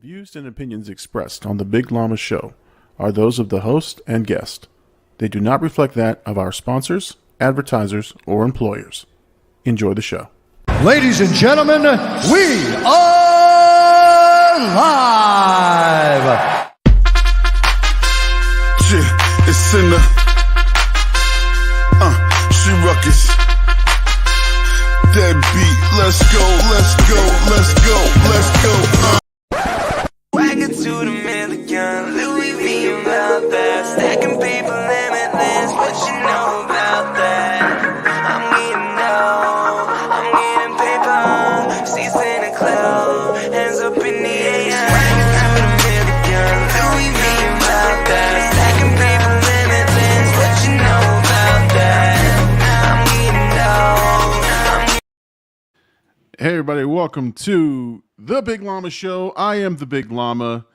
views and opinions expressed on The Big Llama Show are those of the host and guest. They do not reflect that of our sponsors, advertisers, or employers. Enjoy the show. Ladies and gentlemen, we are live! It's in the she ruckus. That beat, let's go, let's go, let's go, let's go. Wagon to the million, Louis V about that. Stacking paper limitless, what you know about that? I'm getting dough, I'm getting paper. Seats in the club, hands up in the air. Wagon to the million, Louis V about that. Stacking paper limitless, what you know about that? I'm getting dough. Hey everybody, welcome to The Big Llama Show. I am The Big Llama.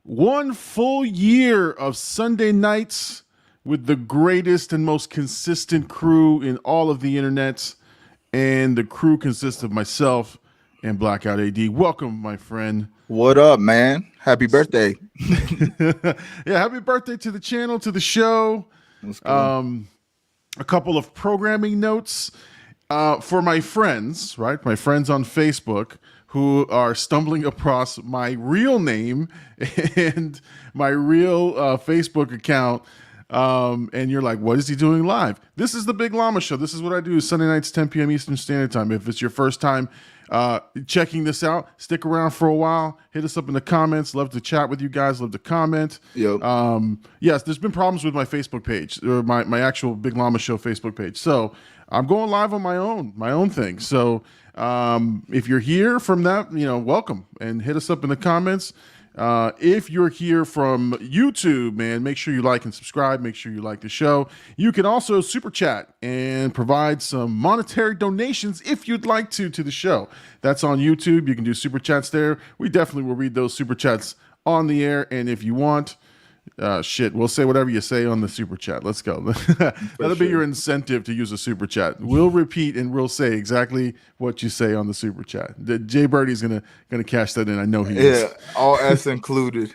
1 full year of Sunday nights with the greatest and most consistent crew in all of the internet. And the crew consists of myself and Blackout AD. Welcome, my friend. What up, man? Happy birthday. Yeah, happy birthday to the channel, to the show. A couple of programming notes for my friends, right? My friends on Facebook who are stumbling across my real name and my real Facebook account. And you're like, what is he doing live? This is The Big Llama Show. This is what I do Sunday nights, 10 p.m. Eastern Standard Time. If it's your first time checking this out, stick around for a while. Hit us up in the comments. Love to chat with you guys. Love to comment. Yep. Yes, there's been problems with my Facebook page, or my actual Big Llama Show Facebook page. So I'm going live on my own thing. So if you're here from that, welcome, and hit us up in the comments. If you're here from YouTube, man, make sure you like and subscribe. Make sure you like the show. You can also super chat and provide some monetary donations if you'd like to the show. That's on YouTube. You can do super chats there. We definitely will read those super chats on the air. And if you want, we'll say whatever you say on the super chat. Let's go. That'll be your incentive to use a super chat. We'll repeat and we'll say exactly what you say on the super chat. Jay Birdie's gonna cash that in. I know he is. Yeah, all S included.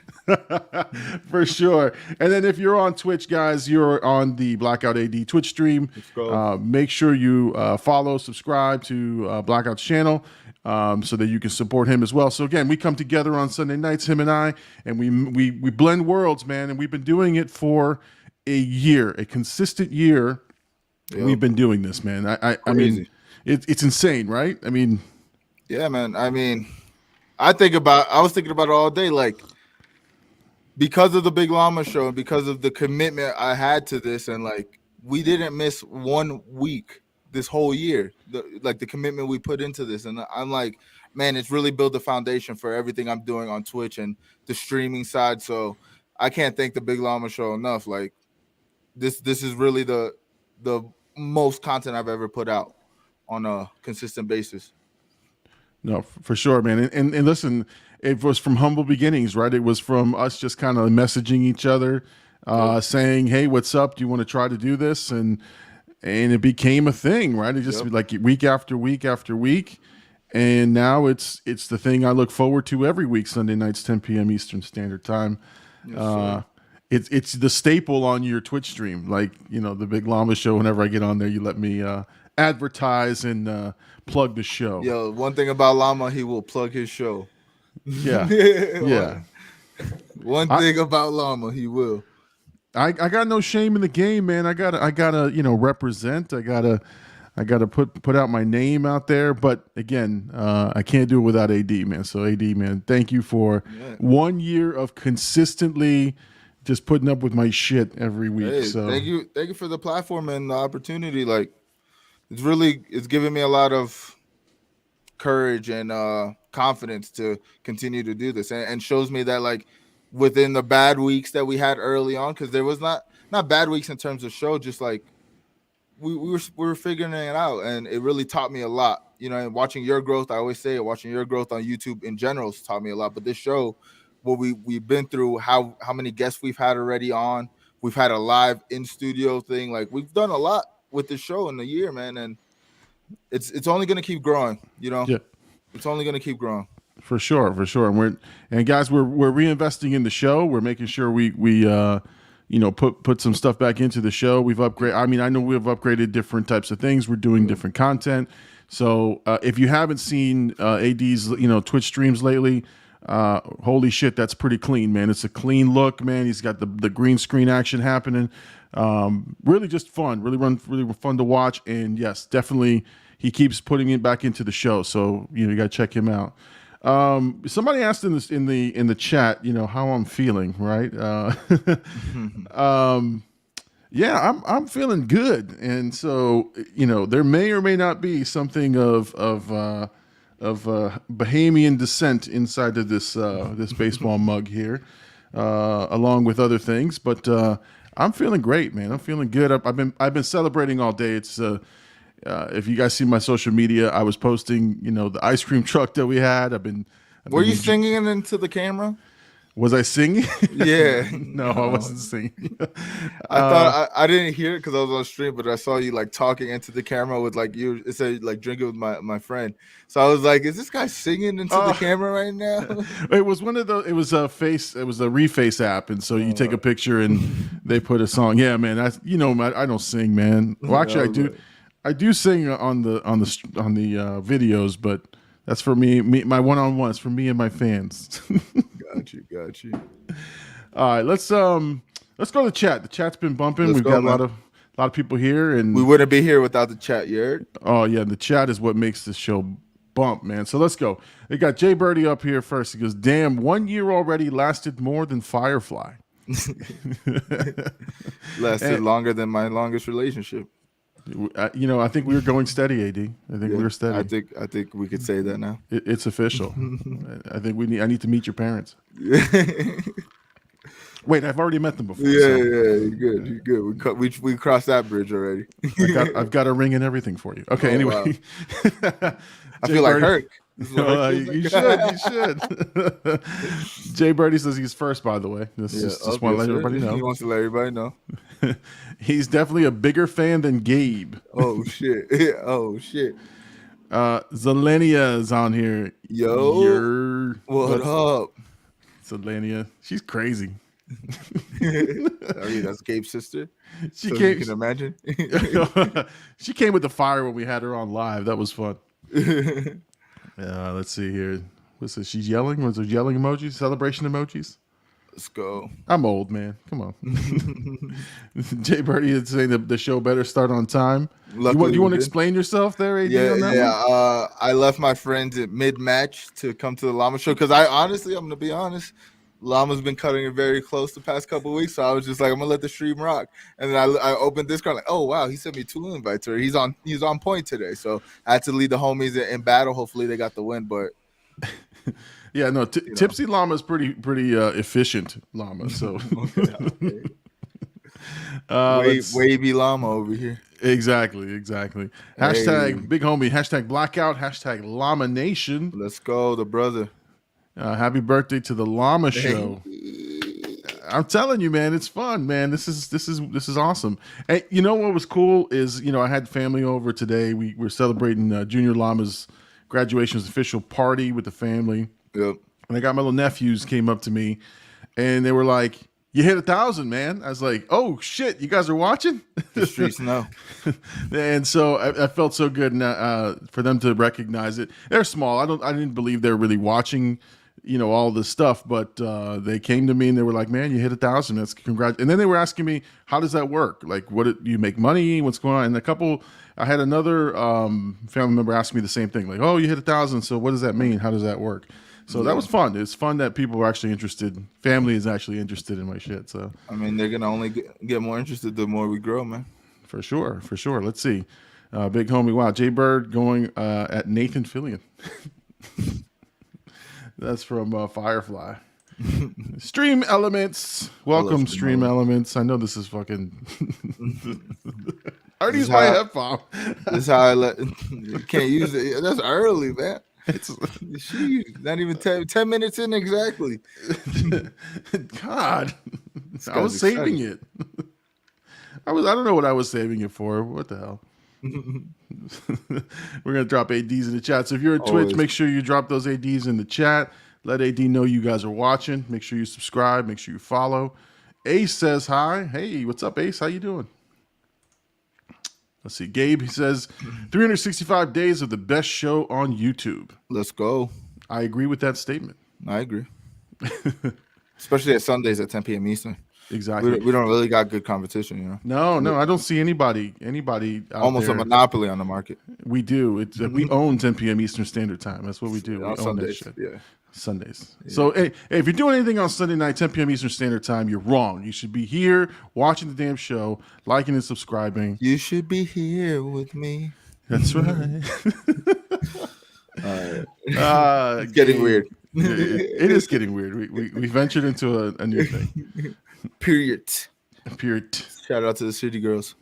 For sure. And then if you're on Twitch, guys, you're on the Blackout AD Twitch stream. Let's go. Make sure you follow, subscribe to Blackout's channel. So that you can support him as well. So again, we come together on Sunday nights, him and I, and we blend worlds, man. And we've been doing it for a year, a consistent year. Yep. We've been doing this, man. I mean, it's insane, right? I mean, yeah, man. I mean, I was thinking about it all day, like because of the Big Llama Show and because of the commitment I had to this, and like we didn't miss 1 week this whole year, the commitment we put into this. And I'm like, man, it's really built the foundation for everything I'm doing on Twitch and the streaming side. So I can't thank the Big Llama Show enough. Like this is really the most content I've ever put out on a consistent basis. No, for sure, man. And listen, it was from humble beginnings, right? It was from us just kind of messaging each other, saying, hey, what's up? Do you want to try to do this? And it became a thing, right? It just like week after week after week. And now it's the thing I look forward to every week, Sunday nights, 10 p.m. Eastern Standard Time. Yes, it's the staple on your Twitch stream. Like, the Big Llama Show, whenever I get on there, you let me advertise and plug the show. Yo, one thing about Llama, he will plug his show. Yeah. Yeah. One thing about Llama, he will. I got no shame in the game, man. I gotta represent. I gotta put out my name out there. But again, I can't do it without AD, man. So AD, man, thank you for 1 year of consistently just putting up with my shit every week. Hey, so thank you for the platform and the opportunity. Like it's giving me a lot of courage and confidence to continue to do this, and shows me that like within the bad weeks that we had early on, because there was not bad weeks in terms of show, just like we were figuring it out, and it really taught me a lot. And watching your growth, I always say it, watching your growth on YouTube in general has taught me a lot. But this show, what we've been through, how many guests we've had already on, we've had a live in studio thing, like we've done a lot with this show in a year, man, and it's only gonna keep growing. Yeah. It's only gonna keep growing. For sure. And guys, we're reinvesting in the show. We're making sure we put some stuff back into the show. We've upgraded. I mean, I know we've upgraded different types of things. We're doing different content. So if you haven't seen AD's Twitch streams lately, holy shit, that's pretty clean, man. It's a clean look, man. He's got the green screen action happening. Really just fun. Really fun to watch. And yes, definitely he keeps putting it back into the show. So you got to check him out. Somebody asked in the chat, how I'm feeling, right? Yeah, I'm feeling good, and so there may or may not be something of Bahamian descent inside of this baseball mug here, along with other things. But I'm feeling great, man. I'm feeling good. I've been celebrating all day. It's if you guys see my social media, I was posting, the ice cream truck that we had. Were you singing into the camera? Was I singing? Yeah. No, I wasn't singing. I thought I didn't hear it because I was on stream, but I saw you like talking into the camera with like it said like drinking with my friend. So I was like, is this guy singing into the camera right now? It was one of the. It was a Reface app, and so you take a picture and they put a song. Yeah, man. I don't sing, man. Well, actually, I do sing on the videos, but that's for me my one-on-one. It's for me and my fans. Got you. All right, let's go to the chat. The chat's been bumping. We've got a lot of people here, and we wouldn't be here without the chat. You heard? Oh yeah, the chat is what makes this show bump, man. So let's go. They got Jay Birdie up here first. He goes, "Damn, 1 year already lasted more than Firefly." Lasted longer than my longest relationship. I think we were going steady, AD. I think we were steady. I think we could say that now. It's official. I think I need to meet your parents. Wait, I've already met them before. Yeah, you're good. We crossed that bridge already. I've got a ring and everything for you. Okay, anyway. Wow. I feel like Herc. You should. Jay Birdie says he's first, by the way. Just want to let everybody know. He wants to let everybody know. He's definitely a bigger fan than Gabe. Oh shit. Zelenia is on here. Yo. What up? Zelenia. She's crazy. I mean, that's Gabe's sister. You can imagine. She came with the fire when we had her on live. That was fun. Let's see here. What's this? She's yelling. Was there yelling emojis? Celebration emojis? Let's go. I'm old, man. Come on. Jay Birdie is saying that the show better start on time. You want to explain yourself there, AD? On that one? I left my friends at mid-match to come to the Llama show because I'm going to be honest, Llama's been cutting it very close the past couple of weeks, so I was just like, I'm gonna let the stream rock. And then I opened Discord, like, oh wow, he sent me 2 invites, or he's on point today. So I had to lead the homies in battle. Hopefully they got the win, but yeah, no, Tipsy Llama is pretty efficient Llama. So wavy Llama over here. Exactly. Hashtag big homie. Hashtag blackout. Hashtag Llama Nation. Let's go, the brother. Happy birthday to the Llama show. I'm telling you, man, it's fun, man. This is awesome. Hey, you know what was cool is, I had family over today. We were celebrating Junior Llama's graduation's official party with the family. Yep. And I got my little nephews came up to me and they were like, "You hit 1,000, man." I was like, "Oh shit, you guys are watching?" The streets know. And so I felt so good for them to recognize it. They're small. I didn't believe they were really watching all this stuff, but they came to me and they were like, "Man, you hit 1,000. That's congrats." And then they were asking me, "How does that work? Like, do you make money? What's going on?" And I had another family member ask me the same thing, like, "Oh, you hit 1,000. So what does that mean? How does that work?" So that was fun. It's fun that people are actually interested. Family is actually interested in my shit. So I mean, they're gonna only get more interested the more we grow, man. For sure. Let's see, big homie. Wow, Jay Bird going at Nathan Fillion. That's from Firefly. Stream Elements. Welcome, Stream Elements. I know this is fucking. I already used my F-bomb. This is how you can't use it. That's early, man. It's not even 10 minutes in exactly. God, I was saving it. I don't know what I was saving it for. What the hell? We're gonna drop ADs in the chat. So if you're at Twitch, Always. make sure you drop those ADs in the chat. Let AD know you guys are watching. Make sure you subscribe. Make sure you follow. Ace says hi. Hey, what's up, Ace? How you doing? Let's see. Gabe, he says 365 days of the best show on YouTube. Let's go. I agree with that statement. I agree. Especially at Sundays at 10 p.m. Eastern. Exactly. We don't really got good competition, you know. No, I don't see anybody out Almost there. a monopoly on the market. We do. It's we own 10 p.m. Eastern Standard Time. That's what we do. We On own Sundays, that shit. yeah. Sundays. So hey, if you're doing anything on Sunday night, 10 p.m. Eastern Standard Time, you're wrong. You should be here watching the damn show, liking and subscribing. You should be here with me. That's right. It's getting weird. It is getting weird. We ventured into a new thing. Period. Shout out to the City Girls.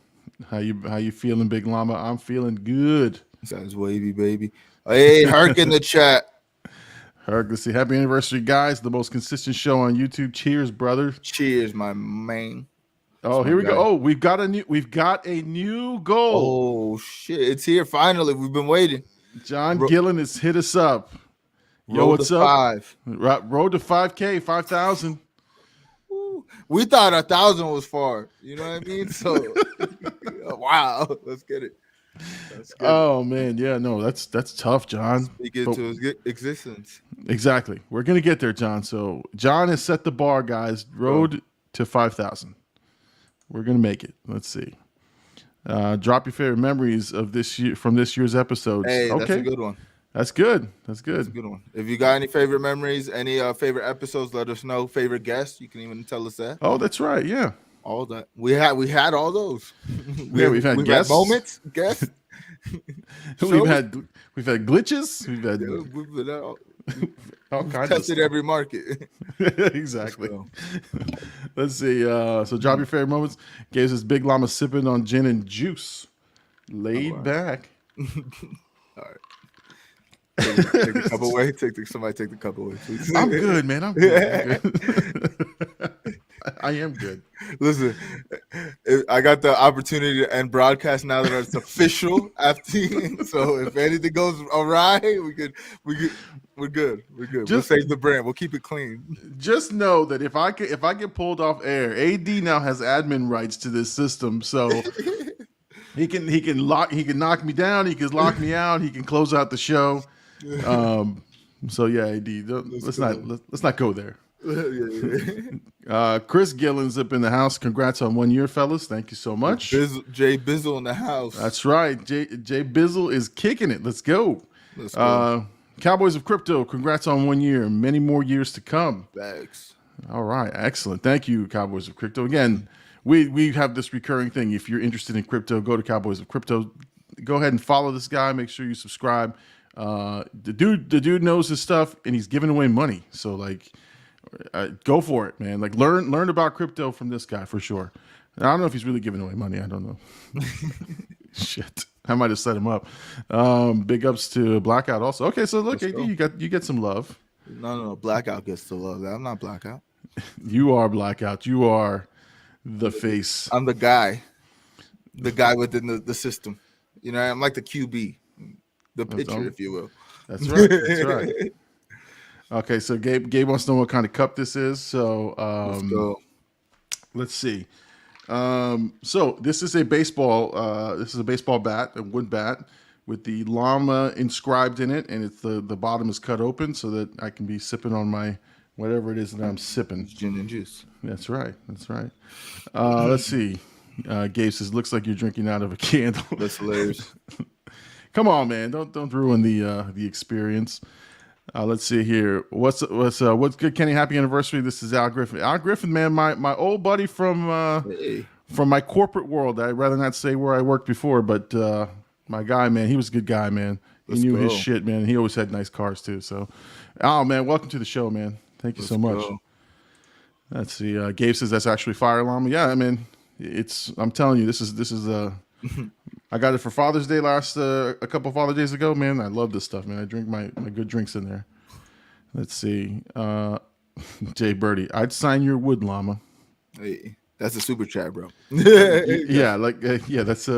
How you feeling, Big Llama? I'm feeling good. Sounds wavy, baby. Hey, Herc in the chat. Herc, let's see. Happy anniversary, guys. The most consistent show on YouTube. Cheers, brother. Cheers, my man. Oh, here we go. Oh, we've got a new goal. Oh shit. It's here finally. We've been waiting. John Gillen has hit us up. Yo, Road what's to up? 5. Road to 5K, 5,000. We thought 1,000 was far. You know what I mean? So wow. Let's get it. Oh man, yeah, no, that's tough, John. Speak into existence. Exactly. We're gonna get there, John. So John has set the bar, guys. Road to 5,000. We're gonna make it. Let's see. Drop your favorite memories of this year from this year's episodes. Hey, okay. that's a good one. That's good. That's good. That's a good one. If you got any favorite memories, any favorite episodes, let us know. Favorite guests, you can even tell us that. Oh, that's right. Yeah. All that we had all those. We've had guests, moments, guests. we've had glitches. We've had all kinds tested of every market. exactly. Let's see. So drop your favorite moments. Gave us Big Llama sipping on gin and juice, laid back. All right. Take the cup away. Somebody take the cup away, please. I'm good, man. I'm good. I am good. Listen, I got the opportunity to end broadcast now that it's official. So if anything goes awry, we're good. We're good. We'll save the brand. We'll keep it clean. Just know that if I get pulled off air, AD now has admin rights to this system, so he can knock me down. He can lock me out. He can close out the show. So yeah, AD, let's not go there. Chris Gillen's up in the house. Congrats on 1 year, fellas. Thank you so much. Jay Bizzle in the house. That's right. Jay Bizzle is kicking it. Let's go. Cowboys of Crypto. Congrats on 1 year. Many more years to come. Thanks. All right, excellent. Thank you, Cowboys of Crypto. Again, we have this recurring thing. If you're interested in crypto, go to Cowboys of Crypto. Go ahead and follow this guy. Make sure you subscribe. The dude knows his stuff, and he's giving away money. So like, go for it, man. Like learn about crypto from this guy for sure. And I don't know if he's really giving away money. I don't know. Shit, I might have set him up. Big ups to Blackout also. Okay, so look, AD, you get some love. No. Blackout gets the love. I'm not Blackout. You are Blackout. You are the face. I'm the guy within the system. You know, I'm like the QB, the pitcher, if you will. That's right. That's right. Okay, so Gabe wants to know what kind of cup this is. So Let's go. Let's see. So this is a baseball. This is a baseball bat, a wood bat with the llama inscribed in it, and it's the bottom is cut open so that I can be sipping on my whatever it is that I'm sipping. Gin and juice. That's right. That's right. Let's see. Gabe says, "Looks like you're drinking out of a candle." That's hilarious. Come on, man! Don't ruin the experience. Let's see here. What's good, Kenny? Happy anniversary! This is Al Griffin. Al Griffin, man, my old buddy from my corporate world. I'd rather not say where I worked before, but my guy, man, he was a good guy, man. He knew his shit, man. He always had nice cars too. So, Al, man, welcome to the show, man. Thank you so much. Let's see. Gabe says that's actually Fire Llama. Yeah, I mean, I'm telling you, this is I got it for Father's Day a couple Father's Days ago, man. I love this stuff, man. I drink my good drinks in there. Let's see. Jay Birdie, I'd sign your wood, Llama. Hey, that's a super chat, bro. Yeah, like that's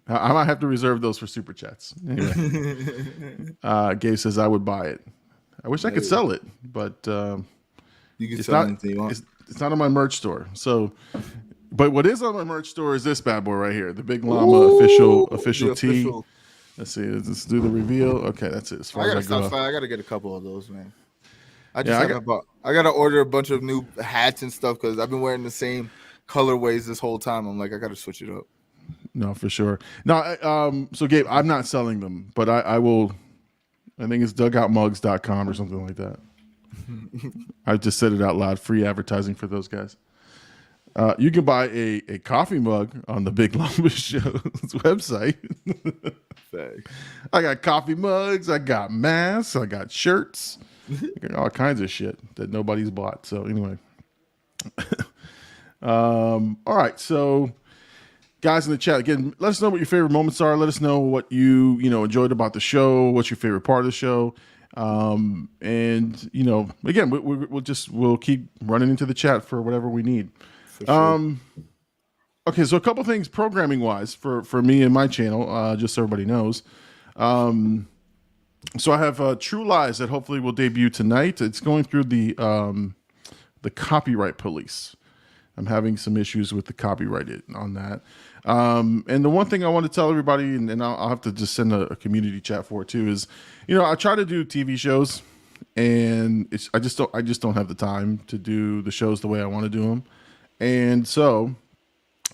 I might have to reserve those for super chats. Anyway, Gabe says I would buy it. I wish I could sell it, but You can it's sell not. anything you want. It's not on my merch store. So, but what is on my merch store is this bad boy right here, the Big Llama official The tee. official- Let's see. Let's do the reveal. Okay, that's it. As far I gotta as I stop go. by. I gotta get a couple of those, man. I Yeah, just I gotta order a bunch of new hats and stuff because I've been wearing the same colorways this whole time. I'm like, I gotta switch it up. No, for sure. No, so Gabe, I'm not selling them, but I will. I think it's dugoutmugs.com or something like that. I just said it out loud. Free advertising for those guys. You can buy a coffee mug on the Big Llama Show's website. Thanks. I got coffee mugs. I got masks. I got shirts. I got all kinds of shit that nobody's bought. So anyway, all right. So guys in the chat, again, let us know what your favorite moments are. Let us know what you enjoyed about the show. What's your favorite part of the show? And again, we'll keep running into the chat for whatever we need. For sure. Okay, so a couple things programming wise for me and my channel, just so everybody knows. So I have True Lies that hopefully will debut tonight. It's going through the copyright police. I'm having some issues with the copyright on that. And the one thing I want to tell everybody, and I'll have to just send a community chat for it too, is, I try to do TV shows, and I just don't have the time to do the shows the way I want to do them. And so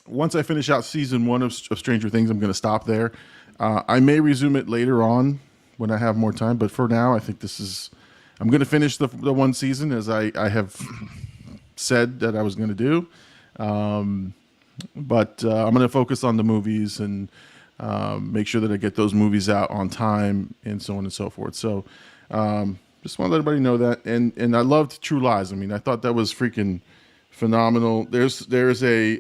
once I finish out season 1 of Stranger Things, I'm going to stop there. I may resume it later on when I have more time, but for now, I think I'm going to finish the one season as I have said that I was going to do. But I'm going to focus on the movies and make sure that I get those movies out on time and so on and so forth. So just want to let everybody know that. And I loved True Lies. I mean, I thought that was freaking phenomenal. There's a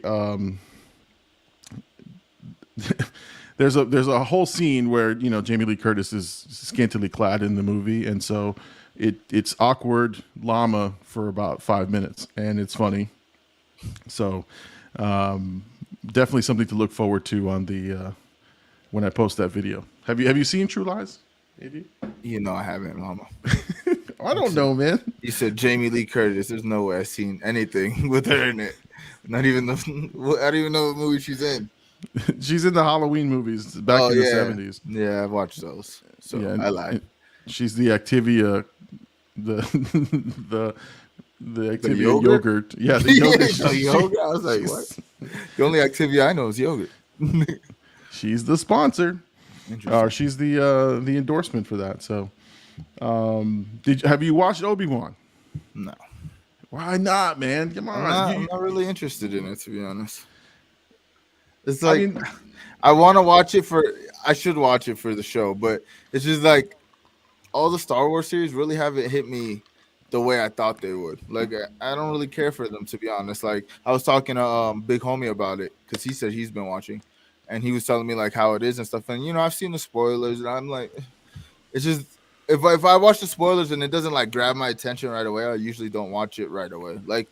there's a whole scene where Jamie Lee Curtis is scantily clad in the movie, and so it's awkward llama for about 5 minutes, and it's funny. So definitely something to look forward to on the when I post that video. Have you seen True Lies? Maybe? I haven't, Llama. I don't know, man. You said Jamie Lee Curtis. There's no way I've seen anything with her in it. Not even I don't even know what movie she's in. She's in the Halloween movies back in the 70s. Yeah, I've watched those. So Yeah, I lied. She's the Activia, the Activia yogurt? yogurt. Yeah, the yogurt. The yogurt? I was like, what? The only Activia I know is yogurt. She's the sponsor. Interesting. She's the endorsement for that. So, have you watched Obi-Wan? No. Why not, man? Come on. I'm not really interested in it, to be honest. It's like I want to watch it I should watch it for the show, but it's just like all the Star Wars series really haven't hit me the way I thought they would. Like I don't really care for them, to be honest. Like I was talking to Big Homie about it because he said he's been watching, and he was telling me like how it is and stuff. And I've seen the spoilers, and I'm like, it's just if I watch the spoilers and it doesn't like grab my attention right away, I usually don't watch it right away. Like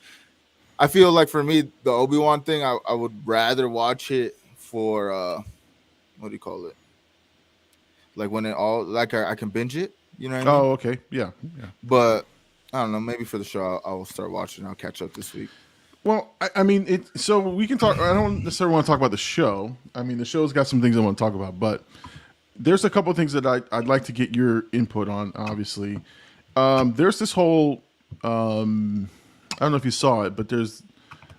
I feel like for me, the Obi-Wan thing, I would rather watch it for what do you call it? Like when it all like I can binge it, you know what I mean? Oh, okay. Yeah. But I don't know, maybe for the show I will start watching. I'll catch up this week. Well, I mean, so we can talk. I don't necessarily want to talk about the show. I mean, the show's got some things I want to talk about, but there's a couple of things that I'd like to get your input on. Obviously, there's this whole. I don't know if you saw it, but there's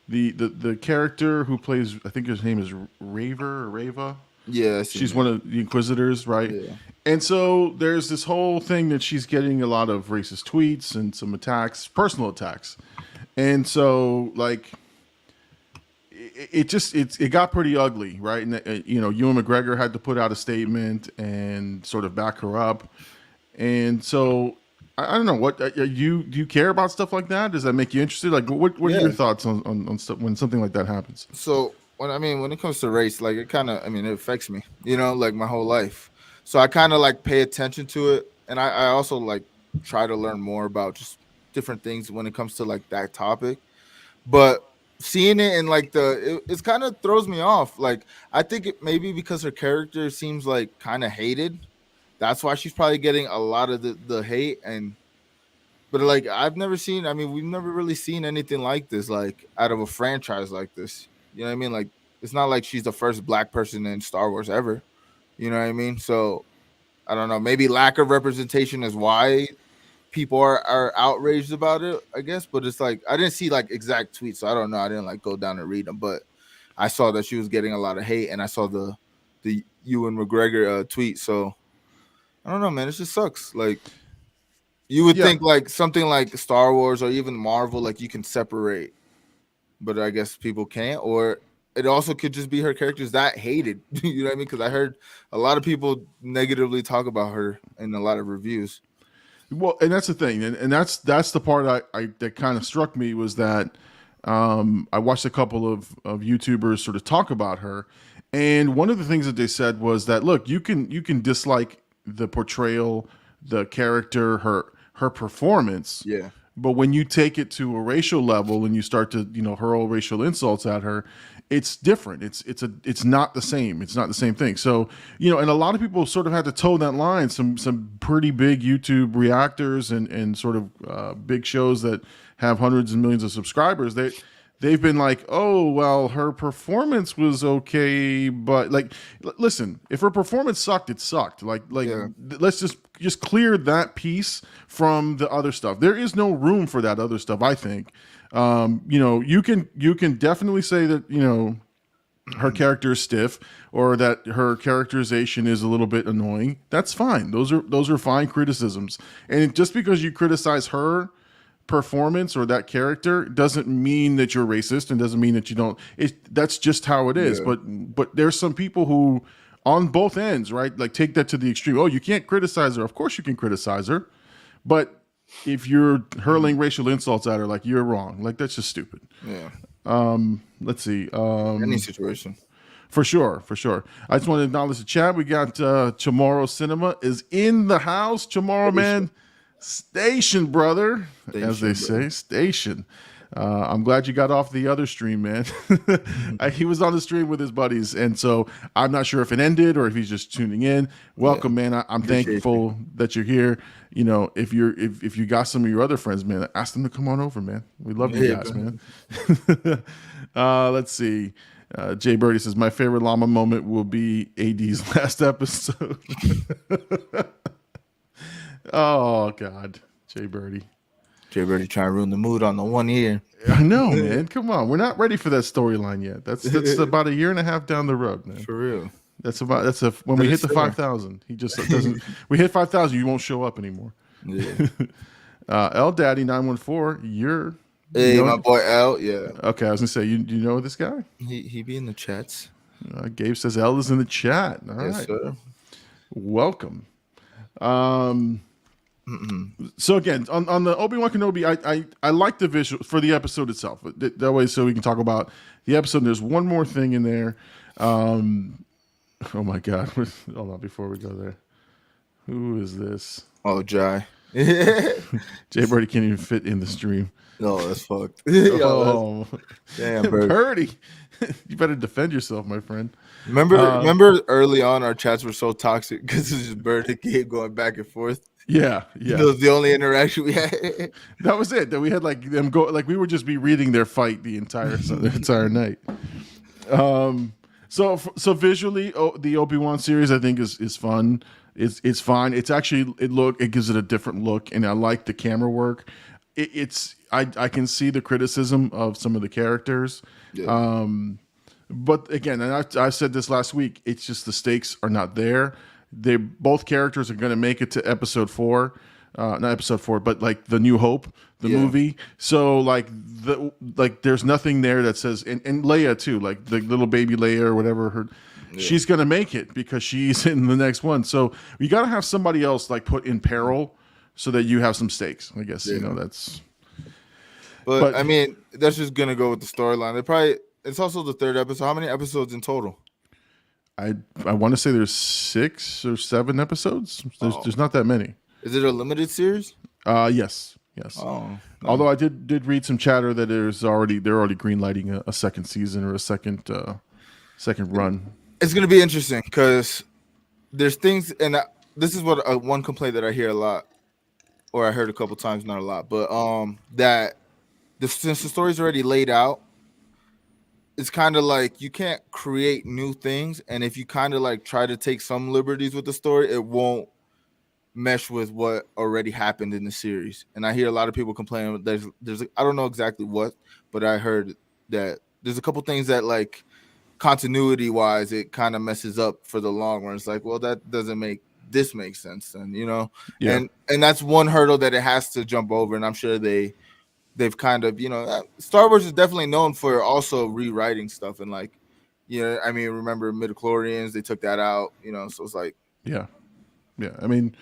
the character who plays. I think his name is Rava. Yeah, she's one of the Inquisitors, right? Yeah. And so there's this whole thing that she's getting a lot of racist tweets and some attacks, personal attacks. And so, like, it got pretty ugly, right? And Ewan McGregor had to put out a statement and sort of back her up. And so, I don't know, what do you care about stuff like that? Does that make you interested? Like, what are your thoughts on stuff when something like that happens? So when it comes to race, like it kind of, it affects me, like my whole life. So I kind of like pay attention to it, and I also like try to learn more about just different things when it comes to like that topic. But seeing it and like it's kind of throws me off. Like I think it maybe because her character seems like kind of hated. That's why she's probably getting a lot of the hate. But like I've never seen. I mean, we've never really seen anything like this, like out of a franchise like this. You know what I mean? Like it's not like she's the first black person in Star Wars ever. You know what I mean? So I don't know. Maybe lack of representation is why people are outraged about it, I guess. But it's like I didn't see like exact tweets, so I don't know. I didn't like go down and read them, but I saw that she was getting a lot of hate, and I saw the Ewan McGregor tweet. So I don't know, man. It just sucks. Like you would think like something like Star Wars or even Marvel, like you can separate, but I guess people can't. Or it also could just be her character's that hated. You know what I mean? Because I heard a lot of people negatively talk about her in a lot of reviews. Well, and that's the thing, and that's the part I that kind of struck me was that I watched a couple of YouTubers sort of talk about her, and one of the things that they said was that look, you can dislike the portrayal, the character, her performance, Yeah. but when you take it to a racial level and you start to hurl racial insults at her, it's different. It's not the same. It's not the same thing. So and a lot of people sort of had to toe that line. Some pretty big YouTube reactors and sort of big shows that have hundreds and millions of subscribers. They've been like, oh well, her performance was okay, but like, listen, if her performance sucked, it sucked. Let's just clear that piece from the other stuff. There is no room for that other stuff, I think. You can definitely say that her character is stiff or that her characterization is a little bit annoying. That's fine. Those are fine criticisms. And just because you criticize her performance or that character doesn't mean that you're racist and doesn't mean that you don't. That's just how it is. Yeah. But there's some people who on both ends, right? Like take that to the extreme. Oh, you can't criticize her. Of course you can criticize her, but if you're hurling racial insults at her, like you're wrong. Like that's just stupid. Yeah. Let's see. Any situation. For sure. I just want to acknowledge the chat. We got Chamorro Cinema is in the house. Chamorro, man. Station, brother. As they say, station. I'm glad you got off the other stream, man. He was on the stream with his buddies, and so I'm not sure if it ended or if he's just tuning in. Welcome, man. I'm thankful that you're here. If you got some of your other friends, man, ask them to come on over, man. We love you guys, man. Let's see. Jay Birdie says my favorite llama moment will be AD's last episode. Oh God, Jay Birdie. Jay Birdie trying to ruin the mood on the 1 year. I know, man. Come on, we're not ready for that storyline yet. That's about a year and a half down the road, man. For real. When we hit the 5,000. He just doesn't. We hit 5,000, you won't show up anymore. Yeah. L Daddy 914. You're. Hey, my boy L. Yeah. Okay, I was gonna say you know this guy. He be in the chats. Gabe says L is in the chat. All right. Yes, sir. Welcome. So again, on the Obi-Wan Kenobi, I like the visual for the episode itself. That way, so we can talk about the episode. There's one more thing in there. Oh my God! Hold on, before we go there, who is this? Oh, Jai. Jay Birdie can't even fit in the stream. No, that's fucked. Damn, Birdie. You better defend yourself, my friend. Remember early on our chats were so toxic because it's just Bird and Gabe going back and forth. Yeah. That was the only interaction we had. That was it. That we had like them go, like we would just be reading their fight the entire night. So visually, the Obi-Wan series I think is fun. It's fine. It's actually it gives it a different look, and I like the camera work. I can see the criticism of some of the characters. Yeah. But again, and I said this last week, it's just the stakes are not there. Both characters are going to make it to episode 4, not episode 4, but like the New Hope, the movie. So like there's nothing there that says, and Leia too, like the little baby Leia or whatever she's going to make it because she's in the next one. So you got to have somebody else like put in peril so that you have some stakes. I guess that's. But I mean, that's just gonna go with the storyline. It's also the 3rd episode. How many episodes in total? I want to say there's 6 or 7 episodes. There's not that many. Is it a limited series? Yes. Yes. Oh, nice. Although I did read some chatter that they're already greenlighting a second season or a second run. It's gonna be interesting because there's things, and this is what one complaint that I hear a lot, or I heard a couple times, not a lot, but that since the story's already laid out, it's kind of like you can't create new things, and if you kind of like try to take some liberties with the story, it won't mesh with what already happened in the series. And I hear a lot of people complaining. There's I don't know exactly what, but I heard that there's a couple things that like continuity wise, it kind of messes up for the long run. It's like, well, that doesn't make this make sense, and Yeah. and that's one hurdle that it has to jump over. And I'm sure they've kind of Star Wars is definitely known for also rewriting stuff, and like I mean, remember midichlorians, they took that out, so it's like Yeah. I mean,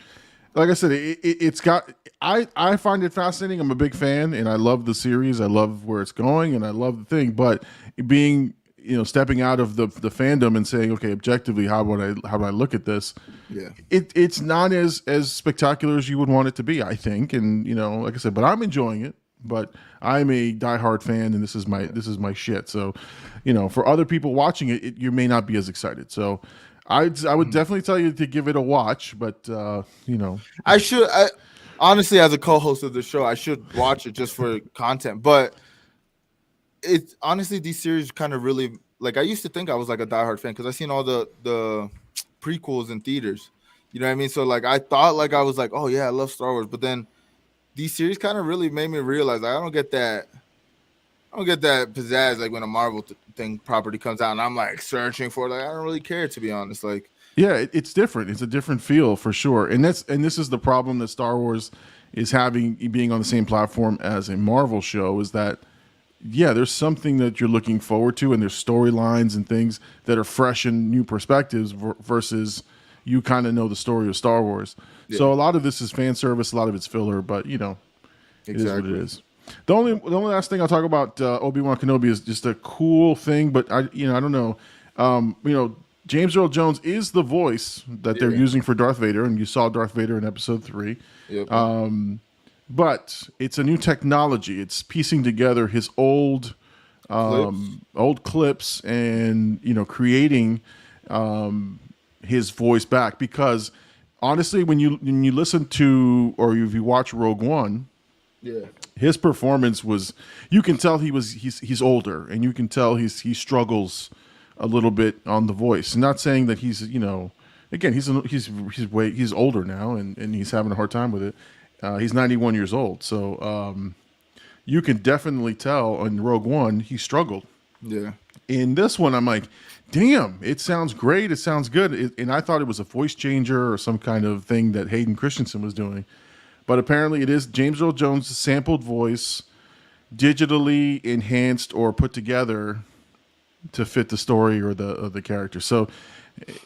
like I said, it's got. I find it fascinating. I'm a big fan, and I love the series. I love where it's going, and I love the thing. But being, stepping out of the fandom and saying, okay, objectively, how would I look at this? yeah. It's not as spectacular as you would want it to be, I think. And like I said, but I'm enjoying it. But I'm a diehard fan, and this is my shit. So, for other people watching it, you may not be as excited. So. I would definitely tell you to give it a watch, but I should. Honestly, as a co-host of the show, I should watch it just for content. But it's honestly, these series kind of really like. I used to think I was like a diehard fan because I seen all the prequels in theaters. You know what I mean? So like, I thought like I was like, oh yeah, I love Star Wars. But then these series kind of really made me realize like, I don't get that pizzazz like when a Marvel thing property comes out and I'm like searching for it. Like I don't really care, to be honest. Like yeah, it's different. It's a different feel for sure. And this is the problem that Star Wars is having, being on the same platform as a Marvel show, is that there's something that you're looking forward to, and there's storylines and things that are fresh and new perspectives versus you kind of know the story of Star Wars. Yeah. So a lot of this is fan service, a lot of it's filler, but it is what it is. The only last thing I'll talk about Obi-Wan Kenobi is just a cool thing, but I don't know. James Earl Jones is the voice that they're using for Darth Vader, and you saw Darth Vader in Episode 3. Yep. But it's a new technology. It's piecing together his old clips and creating his voice back. Because honestly, when you listen to, or if you watch Rogue One. Yeah. His performance was, you can tell he's older, and you can tell he struggles a little bit on the voice. Not saying that he's again he's older now, and he's having a hard time with it. He's 91 years old, so you can definitely tell in Rogue One he struggled. Yeah. In this one, I'm like, damn, it sounds great, it sounds good, and I thought it was a voice changer or some kind of thing that Hayden Christensen was doing. But apparently it is James Earl Jones' sampled voice, digitally enhanced or put together to fit the story or the character. So,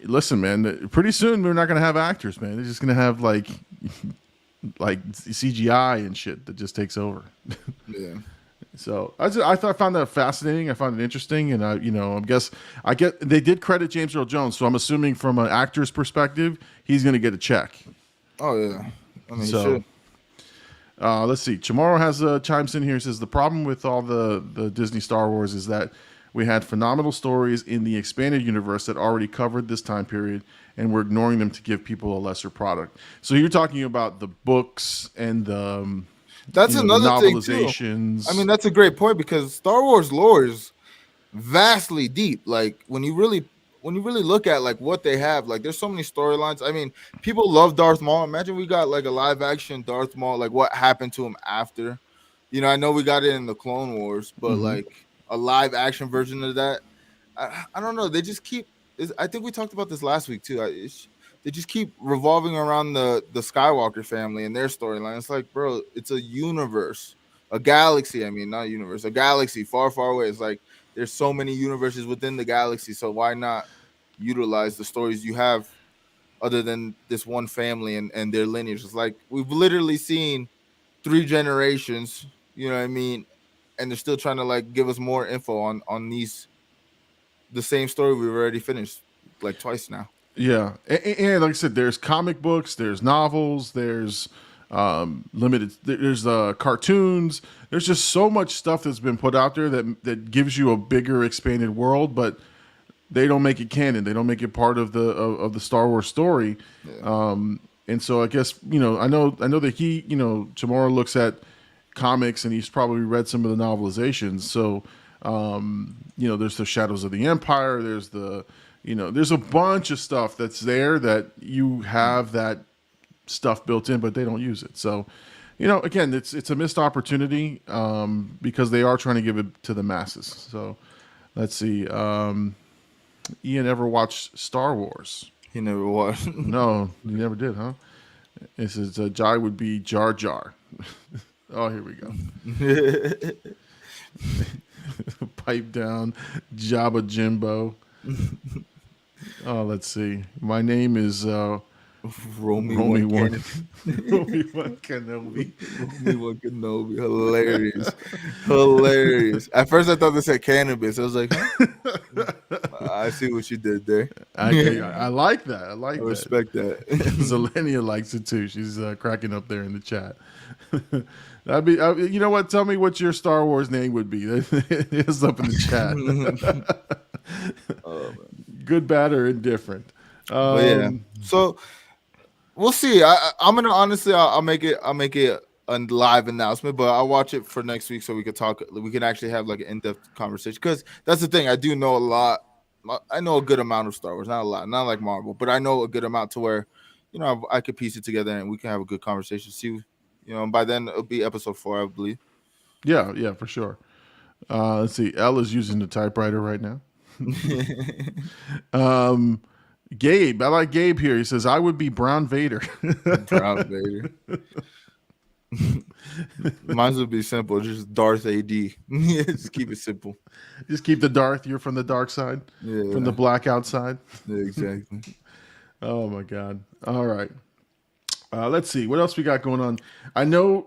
listen, man, pretty soon we're not going to have actors, man. They're just going to have like CGI and shit that just takes over. Yeah. So I found that fascinating. I found it interesting, and I get they did credit James Earl Jones, so I'm assuming from an actor's perspective, he's going to get a check. Oh yeah. I mean, so, let's see. Chamorro has chimes in here. Says the problem with all the Disney Star Wars is that we had phenomenal stories in the expanded universe that already covered this time period, and we're ignoring them to give people a lesser product. So you're talking about the books and the that's another thing too. I mean, that's a great point because Star Wars lore is vastly deep. Like when you really look at like what they have, like there's so many storylines. I mean, people love Darth Maul. Imagine we got like a live action Darth Maul, like what happened to him after. I know we got it in the Clone Wars, but like a live action version of that, I don't know. They just keep. I think we talked about this last week too. They just keep revolving around the Skywalker family and their storyline. It's like, bro, it's a universe, a galaxy. I mean, not a universe, a galaxy far, far away. It's like there's so many universes within the galaxy. So why not utilize the stories you have other than this one family and their lineage? It's like we've literally seen 3 generations, you know what I mean? And they're still trying to like give us more info on the same story we've already finished like twice now. Yeah. And like I said, there's comic books, there's novels, there's limited. There's cartoons. There's just so much stuff that's been put out there that gives you a bigger, expanded world, but they don't make it canon. They don't make it part of the Star Wars story. Yeah. And so I guess I know that he Tomorrow looks at comics and he's probably read some of the novelizations. So there's the Shadows of the Empire. There's there's a bunch of stuff that's there that you have that stuff built in, but they don't use it. So again, it's a missed opportunity because they are trying to give it to the masses. So let's see. Ian ever watched Star Wars? He never watched. No, he never did, huh? It says Jai would be Jar Jar. Oh, here we go. Pipe down, Jabba Jimbo. Oh, let's see. My name is Romy One Kenobi. Romy One Kenobi. Hilarious. At first, I thought they said cannabis. I was like, huh? I see what you did there. I like that. I respect that. Zelenia likes it too. She's cracking up there in the chat. That'd be. You know what? Tell me what your Star Wars name would be. It's up in the chat. Good, bad, or indifferent. Yeah. So we'll see. I'm gonna honestly, I'll make it a live announcement, but I'll watch it for next week so we could talk. We can actually have like an in-depth conversation, because that's the thing. I do know a lot. I know a good amount of Star Wars, not a lot, not like Marvel, but I know a good amount to where I could piece it together and we can have a good conversation. See, by then it'll be episode 4, I believe. Yeah, for sure. Let's see. Elle is using the typewriter right now. Gabe, I like Gabe here. He says, I would be Brown Vader. Brown Vader. Mine would be simple, just Darth AD. Just keep it simple. Just keep the Darth. You're from the dark side, from the blackout side. Yeah, exactly. Oh my God. All right. Let's see what else we got going on. I know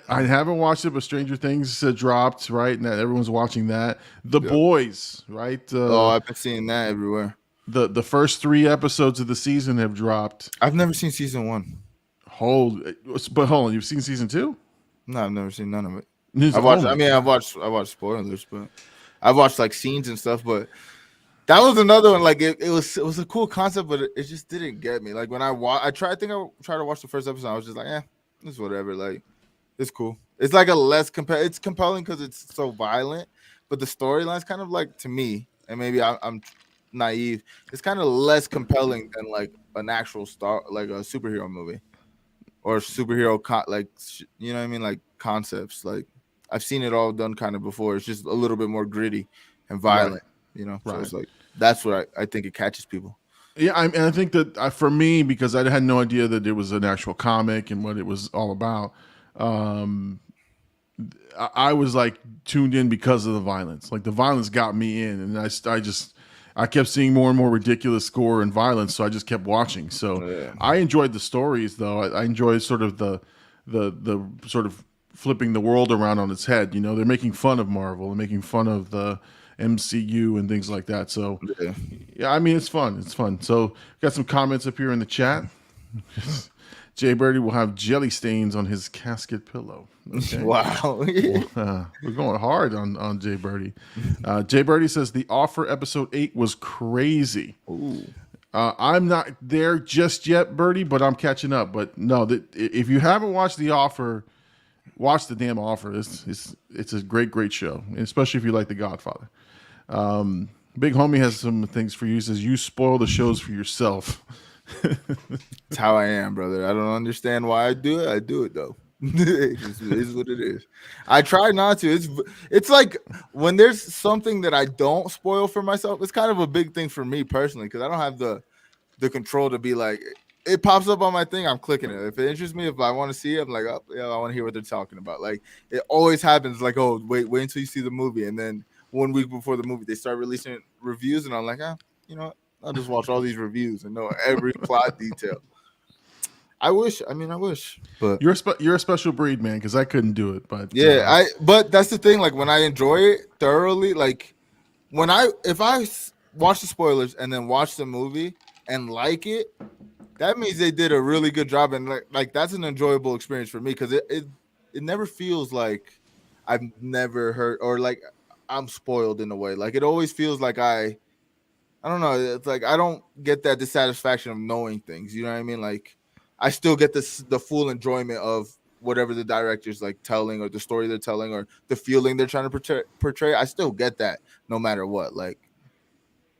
I haven't watched it, but Stranger Things dropped, right? And everyone's watching that. The Boys, right? I've been seeing that everywhere. The first 3 episodes of the season have dropped. I've never seen season 1. Hold on. You've seen season 2? No, I've never seen none of it. I've watched spoilers, but I've watched like scenes and stuff. But that was another one. Like it was a cool concept, but it just didn't get me. Like when I tried to watch the first episode, I was just like, it's whatever. Like it's cool. It's like a less it's compelling because it's so violent, but the storyline's kind of like, to me, and maybe I'm naive, it's kind of less compelling than like an actual like a superhero movie or superhero you know what I mean, like concepts. Like I've seen it all done kind of before. It's just a little bit more gritty and violent, So it's like that's what I think it catches people. Yeah, I think that for me, because I had no idea that it was an actual comic and what it was all about, I was like tuned in because of the violence. Like the violence got me in, and I kept seeing more and more ridiculous gore and violence, so I just kept watching. So I enjoyed the stories, though. I enjoyed sort of the sort of flipping the world around on its head. They're making fun of Marvel and making fun of the MCU and things like that. So yeah, I mean, it's fun. It's fun. So got some comments up here in the chat. Jay Birdie will have jelly stains on his casket pillow. Okay. Wow. We're going hard on Jay Birdie. Jay Birdie says The Offer episode 8 was crazy. Ooh. I'm not there just yet, Birdie, but I'm catching up. But no, if you haven't watched The Offer, watch the damn Offer. It's a great show, especially if you like The Godfather. Big Homie has some things for you. He says, you spoil the shows for yourself. That's how I am, brother. I don't understand why I do it. I do it though. It is what it is. I try not to. It's like when there's something that I don't spoil for myself, it's kind of a big thing for me personally, because I don't have the control to be like, it pops up on my thing, I'm clicking it. If it interests me, if I want to see it, I'm like, oh yeah, I want to hear what they're talking about. Like it always happens. Like, oh wait until you see the movie, and then 1 week before the movie they start releasing reviews, and I'm like, you know what? I'll just watch all these reviews and know every plot detail. I wish, but you're a special breed, man, because I couldn't do it. But but that's the thing. Like when I enjoy it thoroughly, like if I watch the spoilers and then watch the movie and like it, that means they did a really good job, and like that's an enjoyable experience for me because it never feels like I've never heard or like I'm spoiled in a way. Like it always feels like I don't know. It's like I don't get that dissatisfaction of knowing things. You know what I mean? Like I still get the full enjoyment of whatever the director's like telling or the story they're telling or the feeling they're trying to portray. I still get that no matter what. Like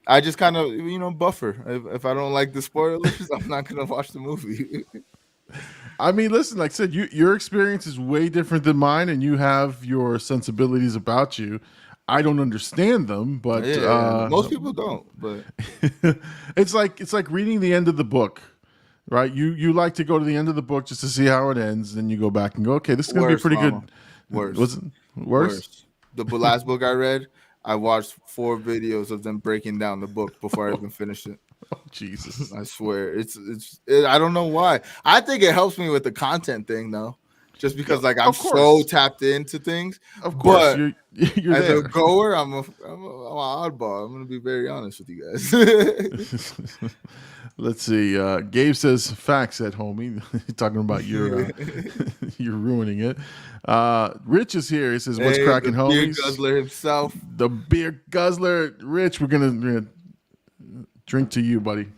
I just kind of buffer. If I don't like the spoilers, I'm not gonna watch the movie. I mean, listen, like I said, your experience is way different than mine, and you have your sensibilities about you. I don't understand them, but most people don't. But it's like reading the end of the book, right? You like to go to the end of the book just to see how it ends, then you go back and go, okay, this is going to be pretty good. Worse. Was it worse? The last book I read, I watched 4 videos of them breaking down the book before I even finished it. Oh, Jesus. I swear. I don't know why. I think it helps me with the content thing though. Just because like I'm so tapped into things. Of course. But you're as there. a goer, I'm an oddball. I'm gonna be very honest with you guys. Let's see. Gabe says facts at homie. Talking about your you're ruining it. Rich is here. He says, what's cracking, homies? Beer guzzler himself. The beer guzzler. Rich, we're gonna drink to you, buddy.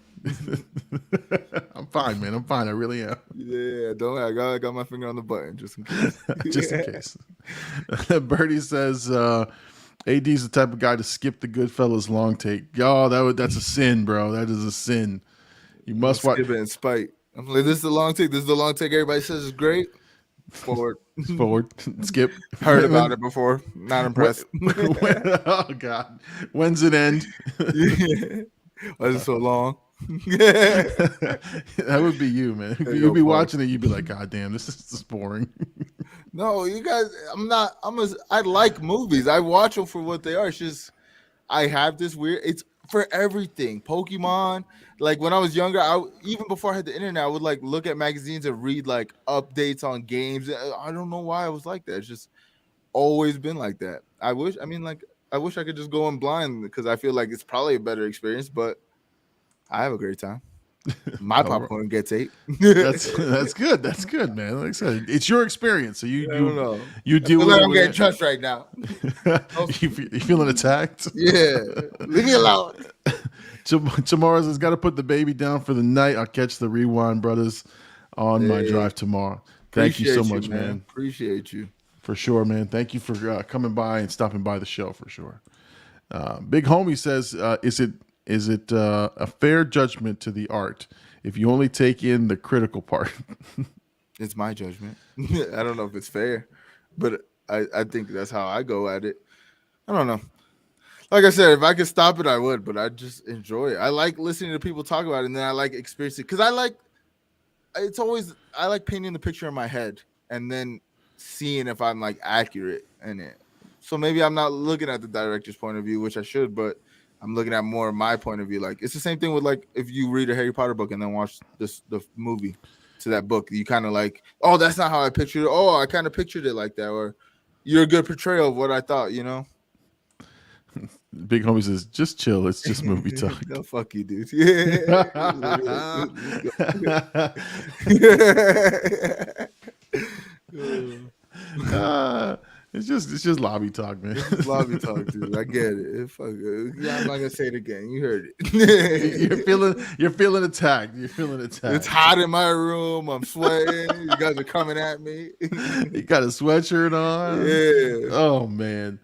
I'm fine, man. I'm fine. I really am. Yeah, don't worry. I got my finger on the button just in case. Just in case. Birdie says AD's the type of guy to skip the Goodfellas long take. Oh, that's a sin, bro. That is a sin. You must watch. Skip it in spite. I'm like, this is the long take. This is the long take. Everybody says it's great. Forward. Skip. Heard about it before. Not impressed. Oh God. When's it end? Why is it so long? That would be you, man. You'd be watching it. You'd be like, God damn, this is boring. No, you guys. I like movies. I watch them for what they are. It's just I have this weird. It's for everything. Pokemon. Like when I was younger, even before I had the internet, I would like look at magazines and read like updates on games. I don't know why I was like that. It's just always been like that. I wish I could just go in blind because I feel like it's probably a better experience, but I have a great time. My popcorn gets 8. That's good. That's good, man. Like I said, it's your experience. So you deal with it. I'm getting trust right now. You feeling attacked? Yeah. Leave me alone. Tomorrow's has got to put the baby down for the night. I'll catch the Rewind Brothers on my drive tomorrow. Thank you so much, man. Appreciate you. For sure, man. Thank you for coming by and stopping by the show for sure. Big Homie says, is it a fair judgment to the art if you only take in the critical part? It's my judgment. I don't know if it's fair, but I think that's how I go at it. I don't know. Like I said, if I could stop it, I would, but I just enjoy it. I like listening to people talk about it, and then I like experiencing it because I like painting the picture in my head and then seeing if I'm like accurate in it. So maybe I'm not looking at the director's point of view, which I should, but I'm looking at more of my point of view. Like it's the same thing with like if you read a Harry Potter book and then watch the movie to that book, you kind of like, oh, that's not how I pictured it. Oh, I kind of pictured it like that, or you're a good portrayal of what I thought, you know. Big Homie says, just chill. It's just movie talk. No, fuck you, dude. Yeah. It's just lobby talk, man. It's lobby talk, dude. I get it. Yeah, I'm not gonna say it again. You heard it. You're feeling attacked. You're feeling attacked. It's hot in my room. I'm sweating. You guys are coming at me. You got a sweatshirt on. Yeah. Oh man.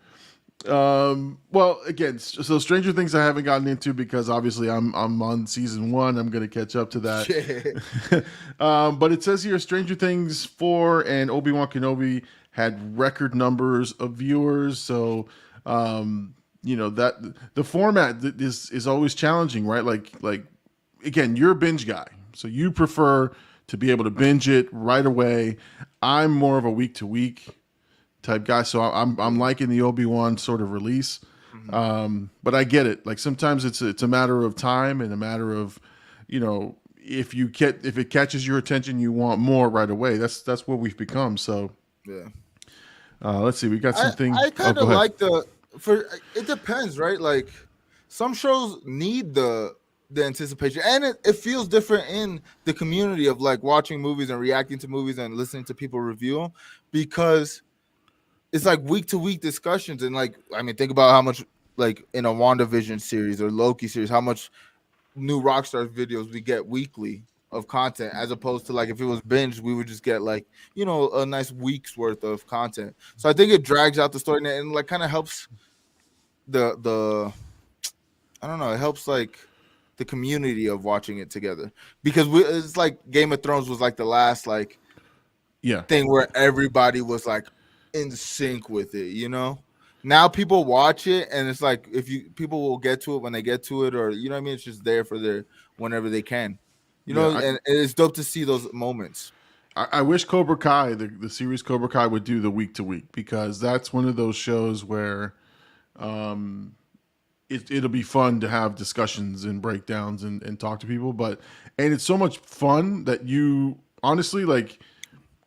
Well, again, so Stranger Things I haven't gotten into because obviously I'm on season 1. I'm gonna catch up to that. Yeah. But it says here Stranger Things 4 and Obi-Wan Kenobi had record numbers of viewers. So that the format is always challenging, right? Like again, you're a binge guy, so you prefer to be able to binge it right away. I'm more of a week to week type guy, so I'm liking the Obi-Wan sort of release. But I get it. Like sometimes it's a matter of time and a matter of, if it catches your attention, you want more right away. That's what we've become. So Yeah. Let's see. We got some things. I kind of like it depends, right? Like some shows need the the anticipation, and it feels different in the community of like watching movies and reacting to movies and listening to people review them, because it's like week to week discussions. And like, I mean, think about how much like in a WandaVision series or Loki series, how much new Rockstar videos we get weekly of content, as opposed to like if it was binge, we would just get like, you know, a nice week's worth of content. So I think it drags out the story and like kind of helps the I don't know, it helps like the community of watching it together, because it's like Game of Thrones was like the last like thing where everybody was like in sync with it, you know. Now people watch it and it's like people will get to it when they get to it, or you know what I mean, it's just there for their whenever they can, you know. And it's dope to see those moments. I wish Cobra Kai, the series Cobra Kai, would do the week to week, because that's one of those shows where it'll be fun to have discussions and breakdowns and talk to people. And it's so much fun that you honestly, like,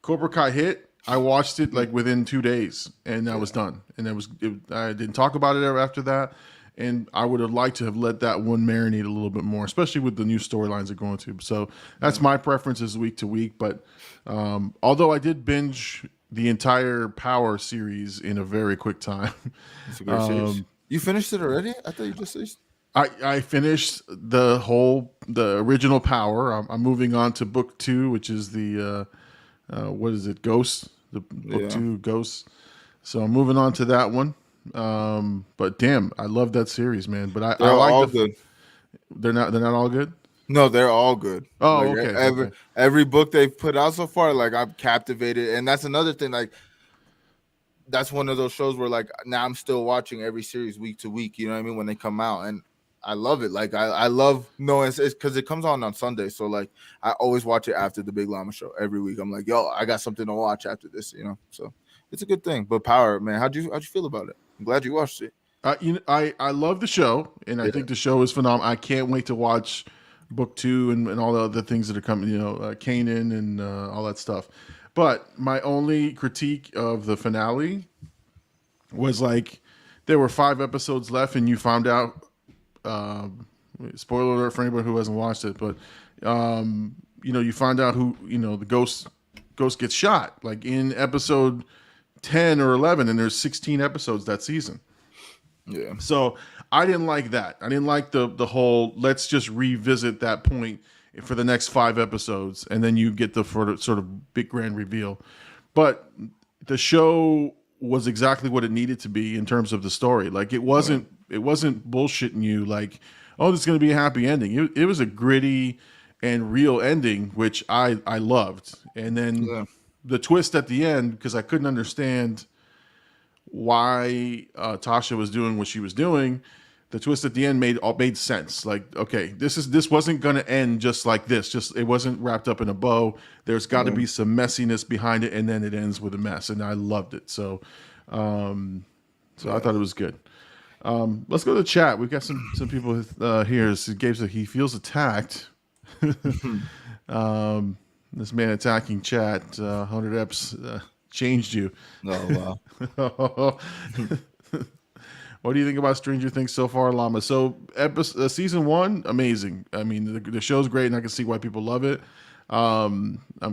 Cobra Kai hit, I watched it like within 2 days and I was done. And I didn't talk about it ever after that. And I would have liked to have let that one marinate a little bit more, especially with the new storylines they're going to. So that's my preference, is week to week. But although I did binge the entire Power series in a very quick time. It's a great series. You finished it already? I thought you just finished. I finished the original Power. I'm moving on to book 2, which is the what is it? Ghost. The book 2, Ghosts. So I'm moving on to that one. But damn, I love that series, man. But I like all good. They're not all good. No, they're all good. Oh, like, okay. Every book they've put out so far, like I'm captivated, and that's another thing. Like that's one of those shows where like now I'm still watching every series week to week. You know what I mean, when they come out, and I love it. Like I love knowing it's because it comes on Sunday, so like I always watch it after the Big Llama show every week. I'm like, yo, I got something to watch after this, you know. So it's a good thing. But Power, man, how'd you feel about it? I'm glad you watched it. I love the show, and I think the show is phenomenal. I can't wait to watch book 2 and all the other things that are coming. You know, Kanan and all that stuff. But my only critique of the finale was like there were 5 episodes left, and you found out. Spoiler alert for anybody who hasn't watched it, but you know, you find out who, you know, the ghost gets shot like in episode 10 or 11, and there's 16 episodes that season. Yeah. So I didn't like that. I didn't like the whole let's just revisit that point for the next 5 episodes, and then you get the sort of big grand reveal. But the show was exactly what it needed to be in terms of the story. Like it wasn't bullshitting you like, oh, this is going to be a happy ending. It was a gritty and real ending, which I loved. And then the twist at the end, because I couldn't understand why Tasha was doing what she was doing. The twist at the end made sense. Like, okay, this wasn't going to end just like this. Just it wasn't wrapped up in a bow. There's got to be some messiness behind it, and then it ends with a mess. And I loved it. So, I thought it was good. Let's go to the chat. We've got some people here. So Gabe said he feels attacked. This man attacking chat. 100 eps changed you. Oh wow. What do you think about Stranger Things so far, Llama? So, season 1, amazing. I mean, the show's great, and I can see why people love it. I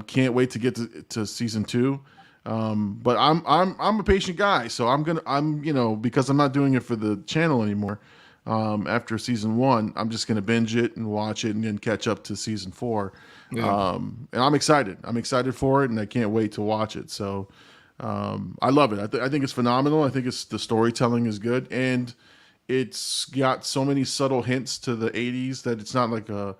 can't wait to get to season 2. But I'm a patient guy, so I'm you know, because I'm not doing it for the channel anymore. After season 1, I'm just gonna binge it and watch it, and then catch up to season 4. Yeah. And I'm excited. I'm excited for it, and I can't wait to watch it. So. I love it. I think it's phenomenal. I think the storytelling is good, and it's got so many subtle hints to the 80s that it's not like I'm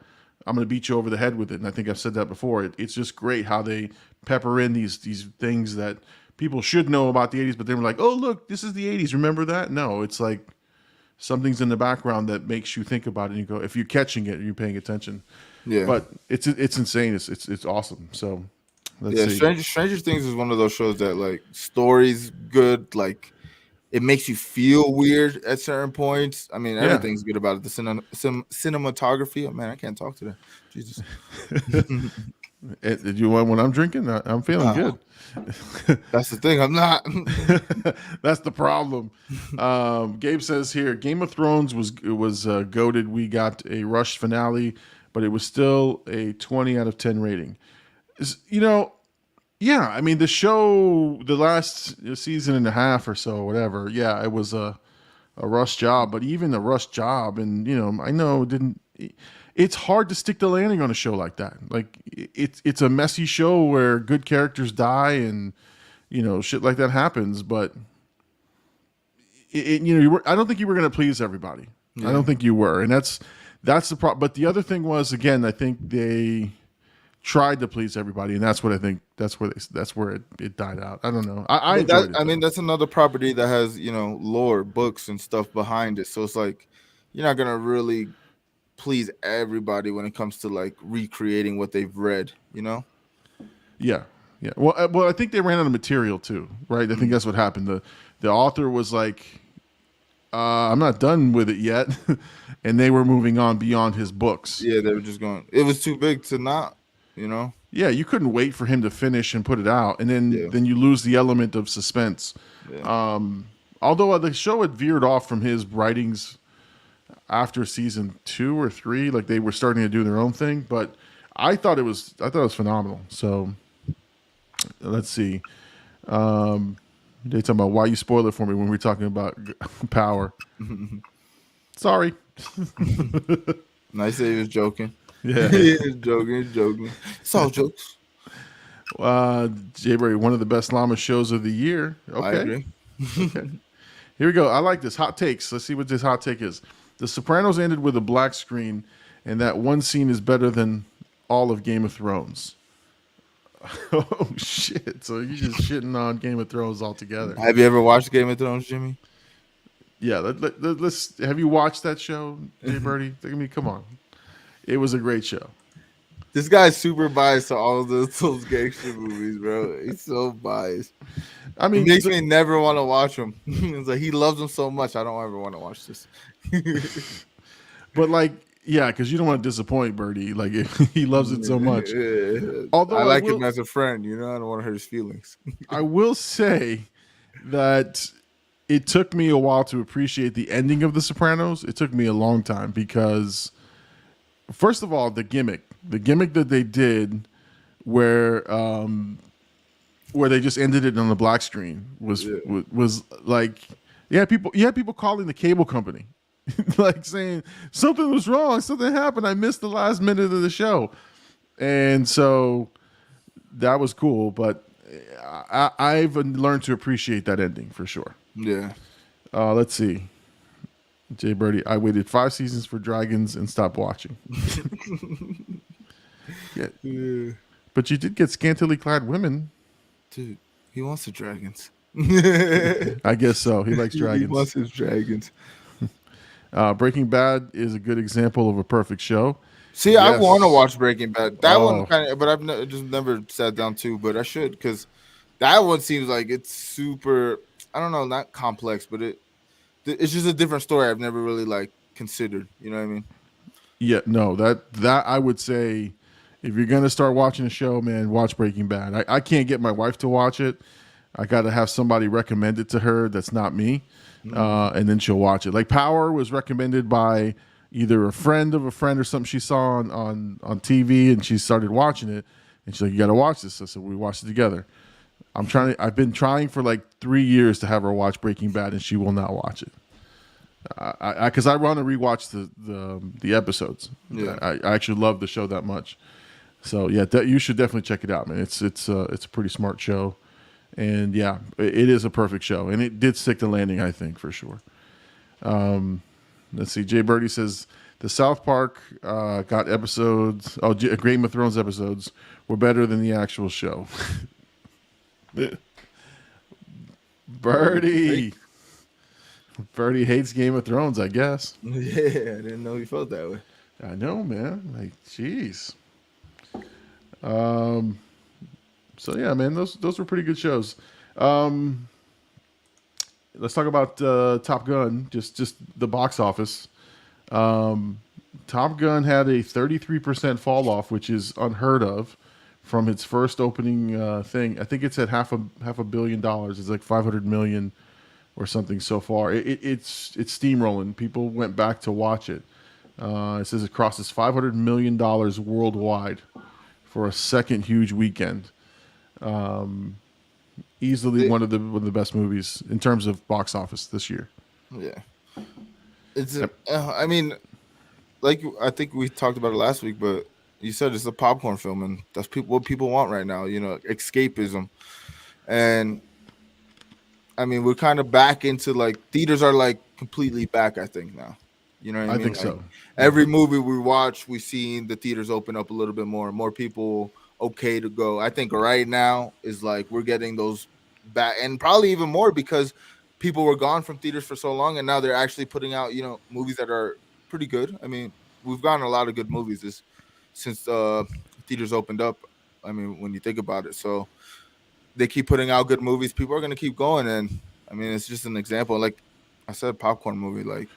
going to beat you over the head with it. And I think I've said that before. It's just great how they pepper in these things that people should know about the 80s, but they were like, oh, look, this is the 80s. Remember that? No, it's like something's in the background that makes you think about it. And you go, if you're catching it, you're paying attention. Yeah. But it's insane. It's awesome. So. Let's see. Stranger Things is one of those shows that like story's good, like it makes you feel weird at certain points. I mean, everything's good about it. The cinematography. Oh man, I can't talk today. Jesus. Did you want when I'm drinking? I'm feeling good. That's the thing. I'm not. That's the problem. Gabe says here, Game of Thrones was goated. We got a rushed finale, but it was still a 20 out of 10 rating. Yeah, I mean the show, the last season and a half or so, whatever. Yeah, it was a rush job, but even a rush job, and I know it didn't. It's hard to stick the landing on a show like that. Like it's a messy show where good characters die and shit like that happens. But I don't think you were going to please everybody. Yeah. I don't think you were, and that's the problem. But the other thing was, again, I think they tried to please everybody, and that's what I think. That's where it died out. I don't know. I enjoyed it. I mean, that's another property that has lore, books, and stuff behind it. So it's like you're not gonna really please everybody when it comes to like recreating what they've read. Yeah. Well, I think they ran out of material too, right? I think that's what happened. The author was like, I'm not done with it yet, and they were moving on beyond his books. Yeah, they were just going. It was too big to not. Yeah, you couldn't wait for him to finish and put it out, and then you lose the element of suspense. Yeah. Although the show had veered off from his writings after season 2 or 3, like they were starting to do their own thing, but I thought it was phenomenal. So let's see. They talking about why you spoil it for me when we're talking about Power. Sorry. Nice that he was joking. Yeah, he's joking. It's all jokes. Jay Brady, one of the best Llama shows of the year. Okay. I agree. Okay. Here we go. I like this. Hot takes. Let's see what this hot take is. The Sopranos ended with a black screen, and that one scene is better than all of Game of Thrones. Oh, shit. So you're just shitting on Game of Thrones altogether. Have you ever watched Game of Thrones, Jimmy? Yeah. Let's. Have you watched that show, Jay Brady? I mean, come on. It was a great show. This guy's super biased to all of those gangster movies, bro. He's so biased. I mean, it makes me never want to watch them. It's like he loves them so much. I don't ever want to watch this. But yeah, because you don't want to disappoint Birdie. Like he loves it so much. Although I like him as a friend, I don't want to hurt his feelings. I will say that it took me a while to appreciate the ending of The Sopranos. It took me a long time because, first of all, the gimmick that they did where they just ended it on the black screen was like, you had people calling the cable company like saying something was wrong, something happened, I missed the last minute of the show. And so that was cool, but I've learned to appreciate that ending for sure. Yeah. Let's see. Jay Birdie, I waited 5 seasons for Dragons and stopped watching. Yeah. But you did get scantily clad women. Dude, he wants the dragons. I guess so. He likes dragons. He wants his dragons. Breaking Bad is a good example of a perfect show. See, yes. I want to watch Breaking Bad. That one kind of, but I've just never sat down to, but I should, because that one seems like it's super, I don't know, not complex, but it's just a different story I've never really considered. You know what I mean? Yeah, no, that I would say, if you're gonna start watching a show, man, watch Breaking Bad. I can't get my wife to watch it. I got to have somebody recommend it to her that's not me, and then she'll watch it. Like Power was recommended by either a friend of a friend or something she saw on TV, and she started watching it, and she's like, "You got to watch this." So we watched it together. I've been trying for 3 years to have her watch Breaking Bad, and she will not watch it. Because I want to rewatch the episodes. Yeah. I actually love the show that much. So yeah, you should definitely check it out, man. It's a pretty smart show, and yeah, it is a perfect show, and it did stick the landing, I think, for sure. Let's see. Jay Birdie says the South Park got episodes. Oh, Game of Thrones episodes were better than the actual show. Birdie hates Game of Thrones, I guess. Yeah, I didn't know he felt that way. I know, man. Jeez. So yeah, man, those were pretty good shows. Let's talk about Top Gun, just the box office. Top Gun had a 33% fall off, which is unheard of from its first opening thing. I think it's at half a billion dollars. It's like 500 million or something so far. It's steamrolling. People went back to watch it. It says it crosses $500 million worldwide for a second huge weekend. Easily one of the best movies in terms of box office this year. Yeah, it's. I mean, like I think we talked about it last week, but you said it's a popcorn film, and that's what people want right now. You know, escapism, and I mean, we're kind of back into like theaters are like completely back. I think now. You know what I mean? think like, so. Every movie we watch, we've seen the theaters open up a little bit more people okay to go. I think right now is like we're getting those back, and probably even more because people were gone from theaters for so long, and now they're actually putting out movies that are pretty good. I mean, we've gotten a lot of good movies since theaters opened up. I mean, when you think about it, so they keep putting out good movies. People are gonna keep going, and I mean, it's just an example. Like I said, popcorn movie. Like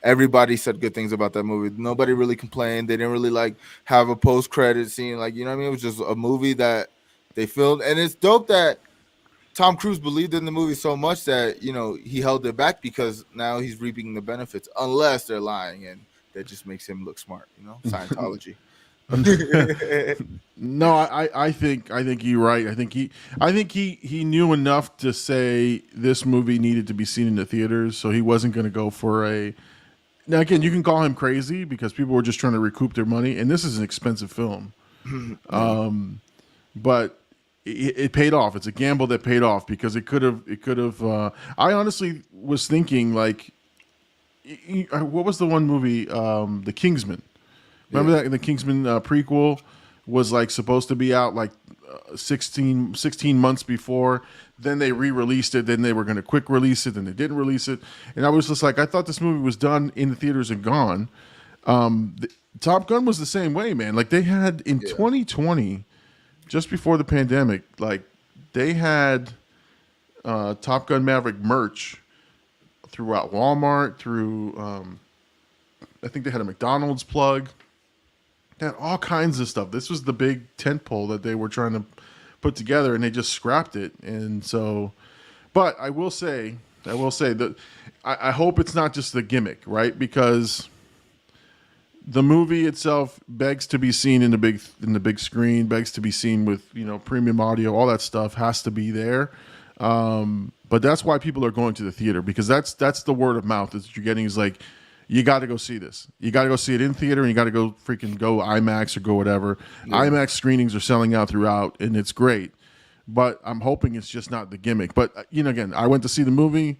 everybody said good things about that movie. Nobody really complained. They didn't really like have a post-credit scene. Like what I mean? It was just a movie that they filmed, and it's dope that Tom Cruise believed in the movie so much that he held it back because now he's reaping the benefits. Unless they're lying, and that just makes him look smart. Scientology. No, I think you're right. I think he knew enough to say this movie needed to be seen in the theaters, so he wasn't going to go for a. Now again, you can call him crazy because people were just trying to recoup their money, and this is an expensive film. But it paid off. It's a gamble that paid off because it could have. I honestly was thinking like, what was the one movie, The Kingsman? Remember that in the Kingsman prequel was like supposed to be out like 16 months before. Then they re-released it. Then they were going to quick release it. Then they didn't release it. And I was just like, I thought this movie was done in the theaters and gone. Top Gun was the same way, man. Like they had in 2020, just before the pandemic, like they had Top Gun Maverick merch throughout Walmart, through I think they had a McDonald's plug. They had all kinds of stuff. This was the big tentpole that they were trying to put together, and they just scrapped it. And so, but I will say that I hope it's not just the gimmick, right? Because the movie itself begs to be seen in the big screen, begs to be seen with premium audio, all that stuff has to be there. But that's why people are going to the theater, because that's the word of mouth that you're getting is like, you got to go see this. You got to go see it in theater, and you got to go IMAX or go whatever. Yeah. IMAX screenings are selling out throughout, and it's great. But I'm hoping it's just not the gimmick. But again, I went to see the movie.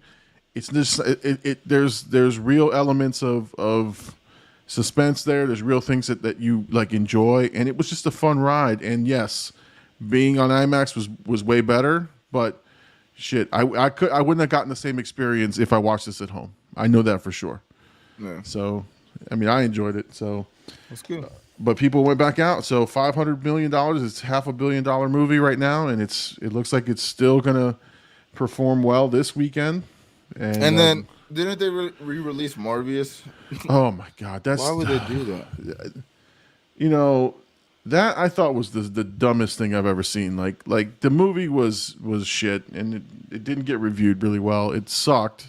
It's just there's real elements of suspense there. There's real things that you like enjoy, and it was just a fun ride. And yes, being on IMAX was way better. But shit, I wouldn't have gotten the same experience if I watched this at home. I know that for sure. Yeah. So, I mean, I enjoyed it. So that's good. But people went back out. So $500 million. It's $500 million movie right now, and it looks like it's still gonna perform well this weekend. And then didn't they re-release Morbius? Oh my God, why would they do that? That I thought was the dumbest thing I've ever seen. Like the movie was shit, and it didn't get reviewed really well. It sucked.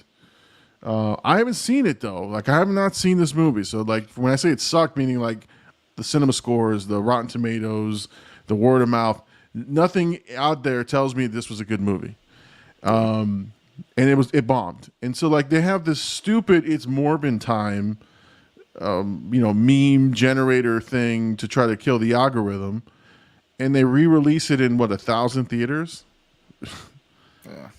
I haven't seen it though. Like I have not seen this movie. So like when I say it sucked, meaning like the cinema scores, the Rotten Tomatoes, the word of mouth, nothing out there tells me this was a good movie. And it bombed. And so like they have this stupid It's Morbin time, meme generator thing to try to kill the algorithm, and they re-release it in 1,000 theaters. Yeah.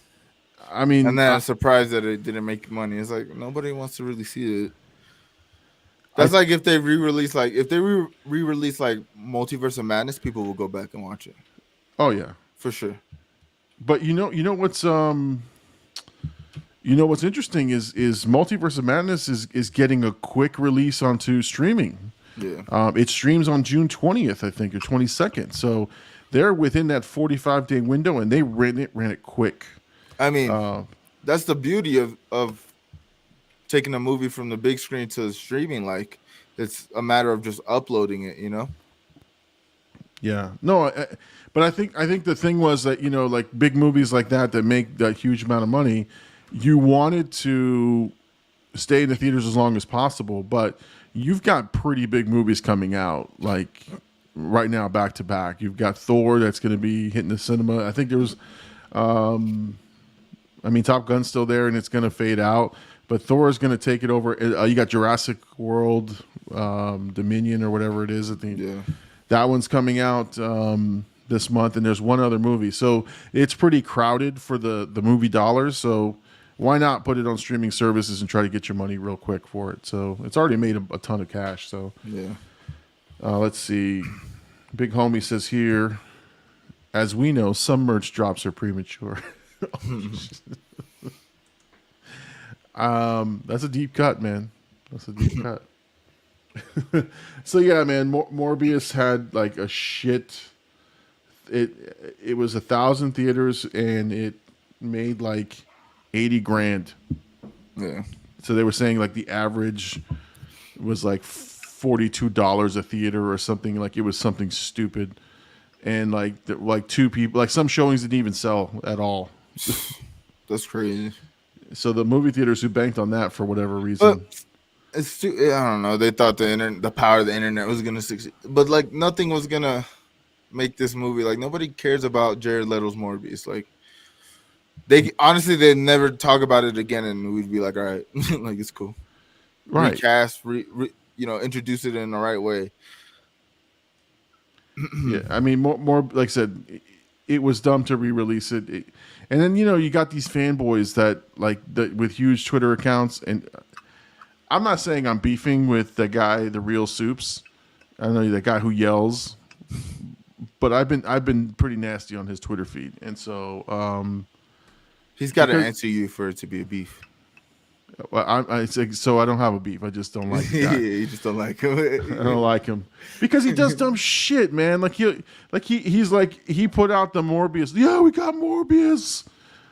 I mean, and then I'm surprised that it didn't make money. It's like nobody wants to really see it. That's like if they re-release Multiverse of Madness, people will go back and watch it. Oh yeah, for sure. But what's interesting is Multiverse of Madness is getting a quick release onto streaming. Yeah. It streams on June 20th, I think, or 22nd. So they're within that 45-day window, and they ran it quick. I mean, that's the beauty of taking a movie from the big screen to streaming. Like, it's a matter of just uploading it, Yeah, no, but I think the thing was that like big movies like that make that huge amount of money, you wanted to stay in the theaters as long as possible, but you've got pretty big movies coming out like right now back to back. You've got Thor that's going to be hitting the cinema. I think there was, Top Gun's still there and it's going to fade out, but Thor is going to take it over. You got Jurassic World, Dominion or whatever it is. I think that one's coming out this month, and there's one other movie. So it's pretty crowded for the movie dollars. So why not put it on streaming services and try to get your money real quick for it? So it's already made a ton of cash. So let's see. Big Homie says here, as we know, some merch drops are premature. That's a deep cut, man. That's a deep cut. So yeah, man, Morbius had like a shit. It was 1,000 theaters and it made like 80 grand. Yeah. So they were saying like the average was like $42 a theater or something. Like it was something stupid, and like two people, like some showings didn't even sell at all. That's crazy. So the movie theaters who banked on that for whatever reason. It's too, I don't know. They thought the power of the internet was gonna succeed, but like nothing was gonna make this movie. Like nobody cares about Jared Leto's Morbius. Like they'd never talk about it again, and we'd be like, all right, like it's cool. Right. Recast, introduce it in the right way. Yeah, I mean, more like I said, it was dumb to re-release it. And then you got these fanboys that with huge Twitter accounts, and I'm not saying I'm beefing with the guy, the Real Soups. I know the guy who yells, but I've been pretty nasty on his Twitter feed, and so he's got to answer you for it to be a beef. Well, so I don't have a beef. I just don't like the guy. You just don't like him. I don't like him because he does dumb shit, man. He put out the Morbius. Yeah, we got Morbius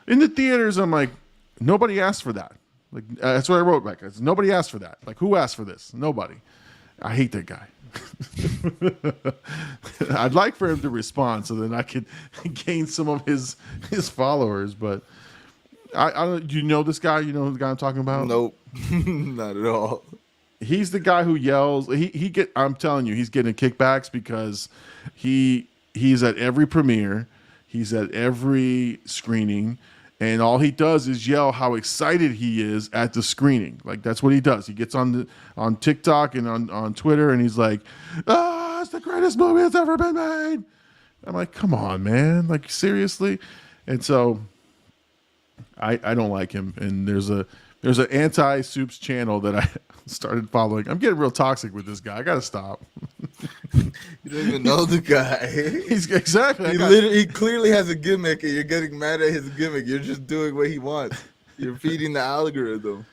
in the theaters. I'm like, nobody asked for that. Like that's what I wrote back. Nobody asked for that. Like who asked for this? Nobody. I hate that guy. I'd like for him to respond so then I could gain some of his followers, but. I don't. Do you know this guy? You know the guy I'm talking about? Nope, not at all. He's the guy who yells. I'm telling you, he's getting kickbacks because he's at every premiere, he's at every screening, and all he does is yell how excited he is at the screening. Like that's what he does. He gets on TikTok and on Twitter, and he's like, "Ah, it's the greatest movie that's ever been made." I'm like, "Come on, man! Like seriously?" And so. I don't like him, and there's an anti-Soups channel that I started following. I'm getting real toxic with this guy. I gotta stop. You don't even know the guy. He's exactly. He clearly has a gimmick, and you're getting mad at his gimmick. You're just doing what he wants. You're feeding the algorithm.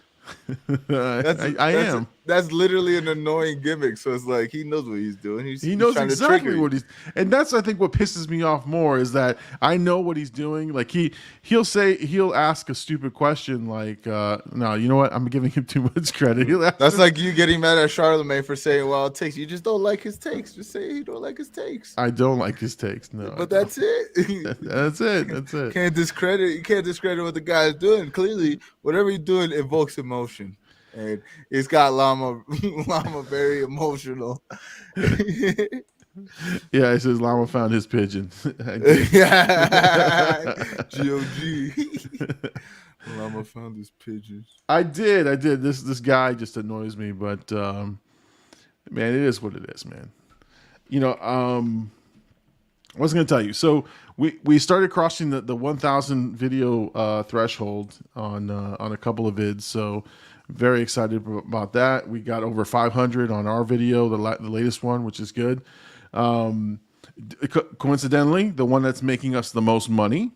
I am. That's literally an annoying gimmick. So it's like he knows what he's doing. He knows exactly what he's. And that's I think what pisses me off more is that I know what he's doing. Like he'll ask a stupid question like, "No, you know what? I'm giving him too much credit." That's like you getting mad at Charlemagne for saying, "Well, it takes." You just don't like his takes. Just say you don't like his takes. I don't like his takes. No, but that's it. That's it. That's it. You can't discredit what the guy's doing. Clearly, whatever he's doing evokes emotion. And it's got Llama very emotional. Yeah, it says Llama found his pigeon. Yeah, GOG. Llama found his pigeons. I did. This guy just annoys me, but man, it is what it is, man. I was going to tell you. So we started crossing the 1,000 video threshold on a couple of vids. So. Very excited about that. We got over 500 on our video, the latest one, which is good. Coincidentally, the one that's making us the most money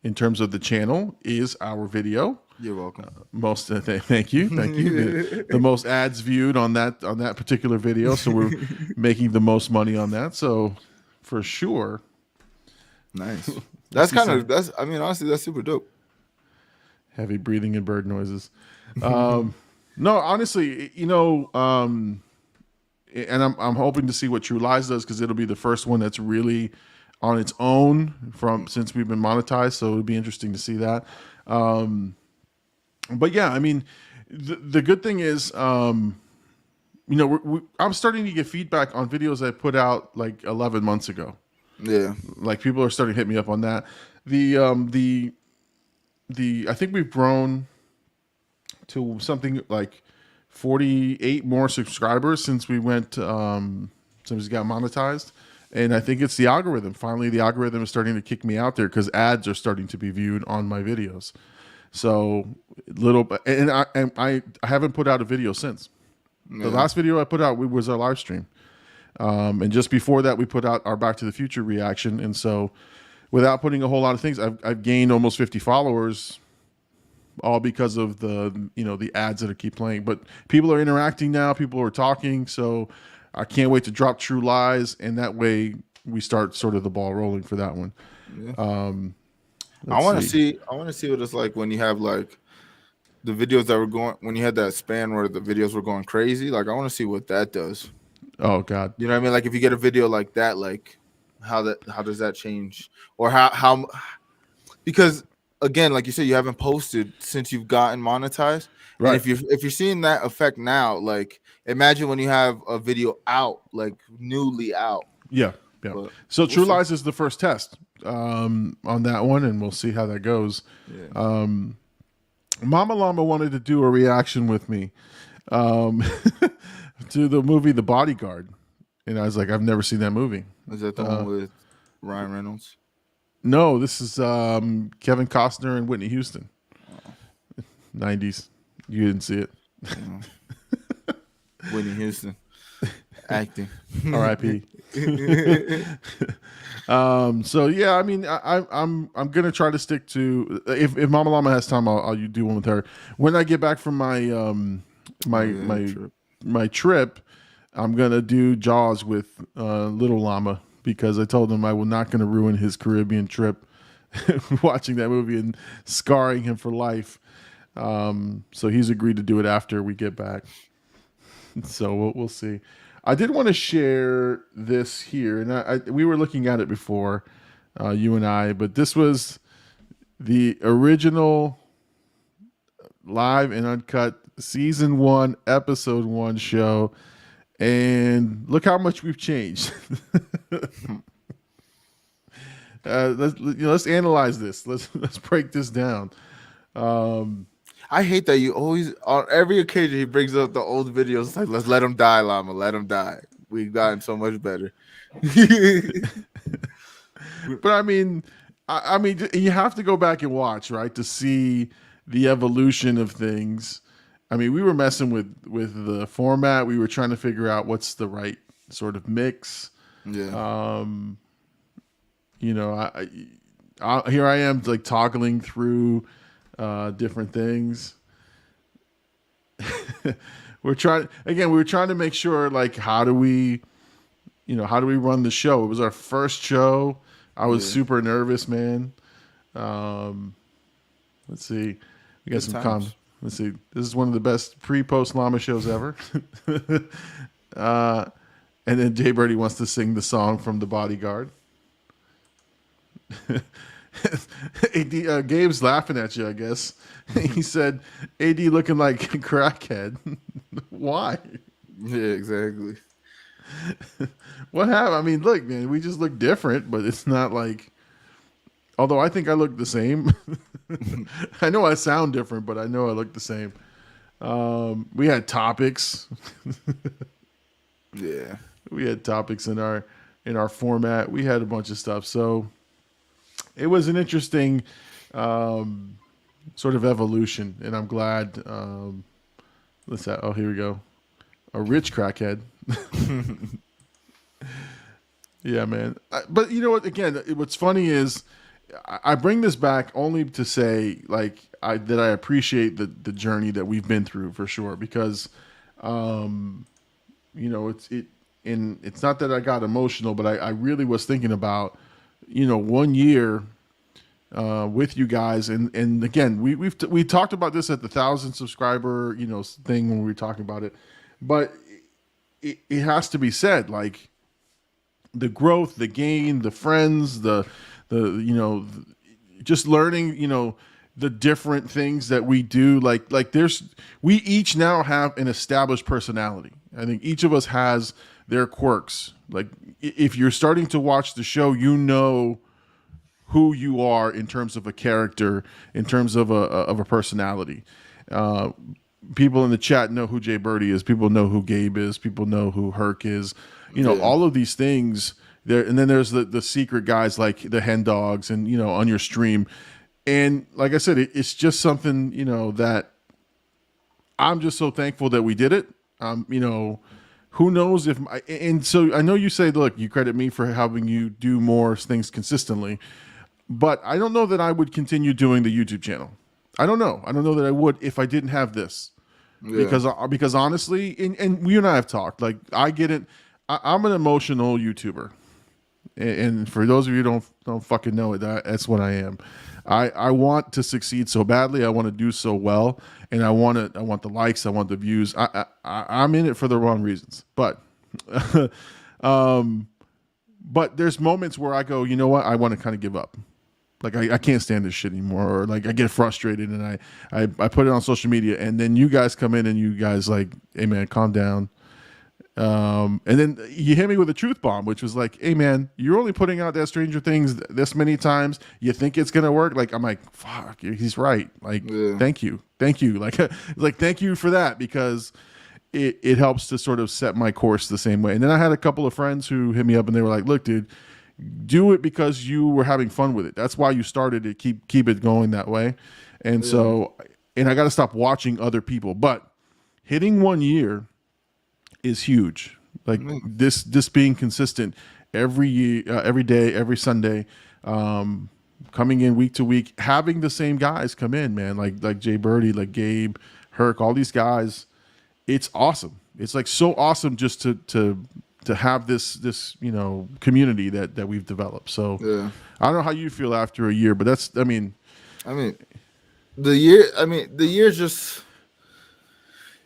in terms of the channel is our video. You're welcome. Thank you. The most ads viewed on that particular video, so we're making the most money on that. So for sure, nice. Honestly, that's super dope. Heavy breathing and bird noises. No, honestly, and I'm hoping to see what True Lies does, because it'll be the first one that's really on its own since we've been monetized. So it'll be interesting to see that. But yeah, I mean, the good thing is, I'm starting to get feedback on videos I put out like 11 months ago. Yeah, like people are starting to hit me up on that. I think we've grown to something like 48 more subscribers since we got monetized. And I think it's the algorithm. Finally, the algorithm is starting to kick me out there because ads are starting to be viewed on my videos. So I haven't put out a video since. The last video I put out was our live stream. And just before that, we put out our Back to the Future reaction. And so without putting a whole lot of things, I've gained almost 50 followers, all because of the ads that I keep playing. But people are interacting now. People are talking. So I can't wait to drop True Lies. And that way we start sort of the ball rolling for that one. Yeah. I want to see what it's like when you have like the videos that were going, when you had that span where the videos were going crazy. Like, I want to see what that does. Oh God. You know what I mean? Like, if you get a video like that, like how does that change? Or how because again, like you said, you haven't posted since you've gotten monetized. Right. And if you're seeing that effect now, like imagine when you have a video out, like newly out. Yeah. Yeah. But so True Lies is the first test on that one, and we'll see how that goes. Yeah. Mama Llama wanted to do a reaction with me to the movie The Bodyguard, and I was like, I've never seen that movie. Is that the one with Ryan Reynolds? No, this is Kevin Costner and Whitney Houston. 90s. You didn't see it. Whitney Houston acting. R.I.P. So yeah, I mean, I'm gonna try to stick to, if Mama Llama has time, I'll do one with her when I get back from my my trip. I'm gonna do Jaws with Little Llama, because I told him I was not gonna ruin his Caribbean trip watching that movie and scarring him for life. So he's agreed to do it after we get back. So we'll see. I did want to share this here, and we were looking at it before, you and I, but this was the original live and uncut season 1, episode 1 show, and look how much we've changed. Let's analyze this. Let's break this down. I hate that you always, on every occasion, he brings up the old videos. It's like, let's let him die, Llama. Let him die. We've gotten so much better. But I mean, you have to go back and watch, right, to see the evolution of things. I mean, we were messing with the format. We were trying to figure out what's the right sort of mix. Yeah. Here I am, like, toggling through different things. We were trying to make sure, like, how do we run the show? It was our first show. I was super nervous, man. Let's see. We got some comments. Let's see. This is one of the best pre-post Llama shows ever. And then Jay Birdie wants to sing the song from The Bodyguard. AD, Gabe's laughing at you, I guess. He said, AD looking like a crackhead. Why? Yeah, exactly. What happened? I mean, look, man, we just look different, but it's not like, although I think I look the same. I know I sound different, but I know I look the same. We had topics. Yeah. We had topics in our format. We had a bunch of stuff. So it was an interesting sort of evolution, and I'm glad. Here we go. A rich crackhead. Yeah, man. But you know what? Again, what's funny is I bring this back only to say, like, that I appreciate the journey that we've been through, for sure, because it's not that I got emotional, but I really was thinking about 1 year with you guys, and again, we talked about this at the 1,000 subscriber thing when we were talking about it, but it has to be said, like the growth, the gain, the friends, the just learning, the different things that we do. Like we each now have an established personality. I think each of us has their quirks. Like if you're starting to watch the show, who you are in terms of a character, in terms of a personality. People in the chat know who Jay Birdie is. People know who Gabe is. People know who Herc is. All of these things there. And then there's the secret guys like the Hen Dogs and, on your stream. And like I said, it's just something, that I'm just so thankful that we did it. Who knows and so I know you say, look, you credit me for having you do more things consistently, but I don't know that I would continue doing the YouTube channel. I don't know that I would if I didn't have this. Yeah. Because honestly, and you and I have talked, like I get it. I'm an emotional YouTuber. And for those of you who don't fucking know it, that's what I am. I want to succeed so badly. I want to do so well, and I want the likes. I want the views. I'm in it for the wrong reasons. But, but there's moments where I go, you know what? I want to kind of give up. Like I can't stand this shit anymore, or like I get frustrated and I put it on social media, and then you guys come in and you guys like, hey man, calm down. And then you hit me with a truth bomb, which was like, hey man, you're only putting out that Stranger Things this many times. You think it's gonna work? Like I'm like, fuck, he's right. Like, thank you. Like thank you for that, because it helps to sort of set my course the same way. And then I had a couple of friends who hit me up and they were like, look, dude, do it because you were having fun with it. That's why you started it. Keep it going that way. And so, and I got to stop watching other people. But hitting 1 year is huge. Like this being consistent every year, every day, every Sunday, coming in week to week, having the same guys come in, man, like Jay Birdie, like Gabe, Herc, all these guys. It's awesome. It's like so awesome just to have this community that we've developed. So I don't know how you feel after a year, but the year just,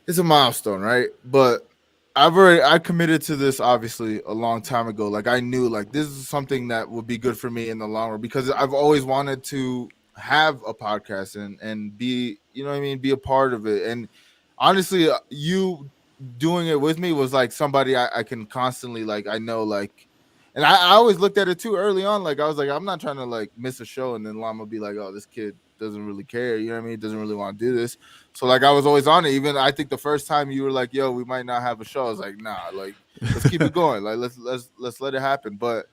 it's a milestone, right? But I committed to this obviously a long time ago. Like I knew like this is something that would be good for me in the long run, because I've always wanted to have a podcast and be, be a part of it. And honestly, you doing it with me was like somebody I can constantly, like, I know, like, and I always looked at it too early on. Like I was like, I'm not trying to like miss a show and then Llama be like, oh, this kid doesn't really care, doesn't really want to do this. So like I was always on it. Even I think the first time you were like, yo, we might not have a show, I was like, nah, like let's keep it going, like let's let it happen. But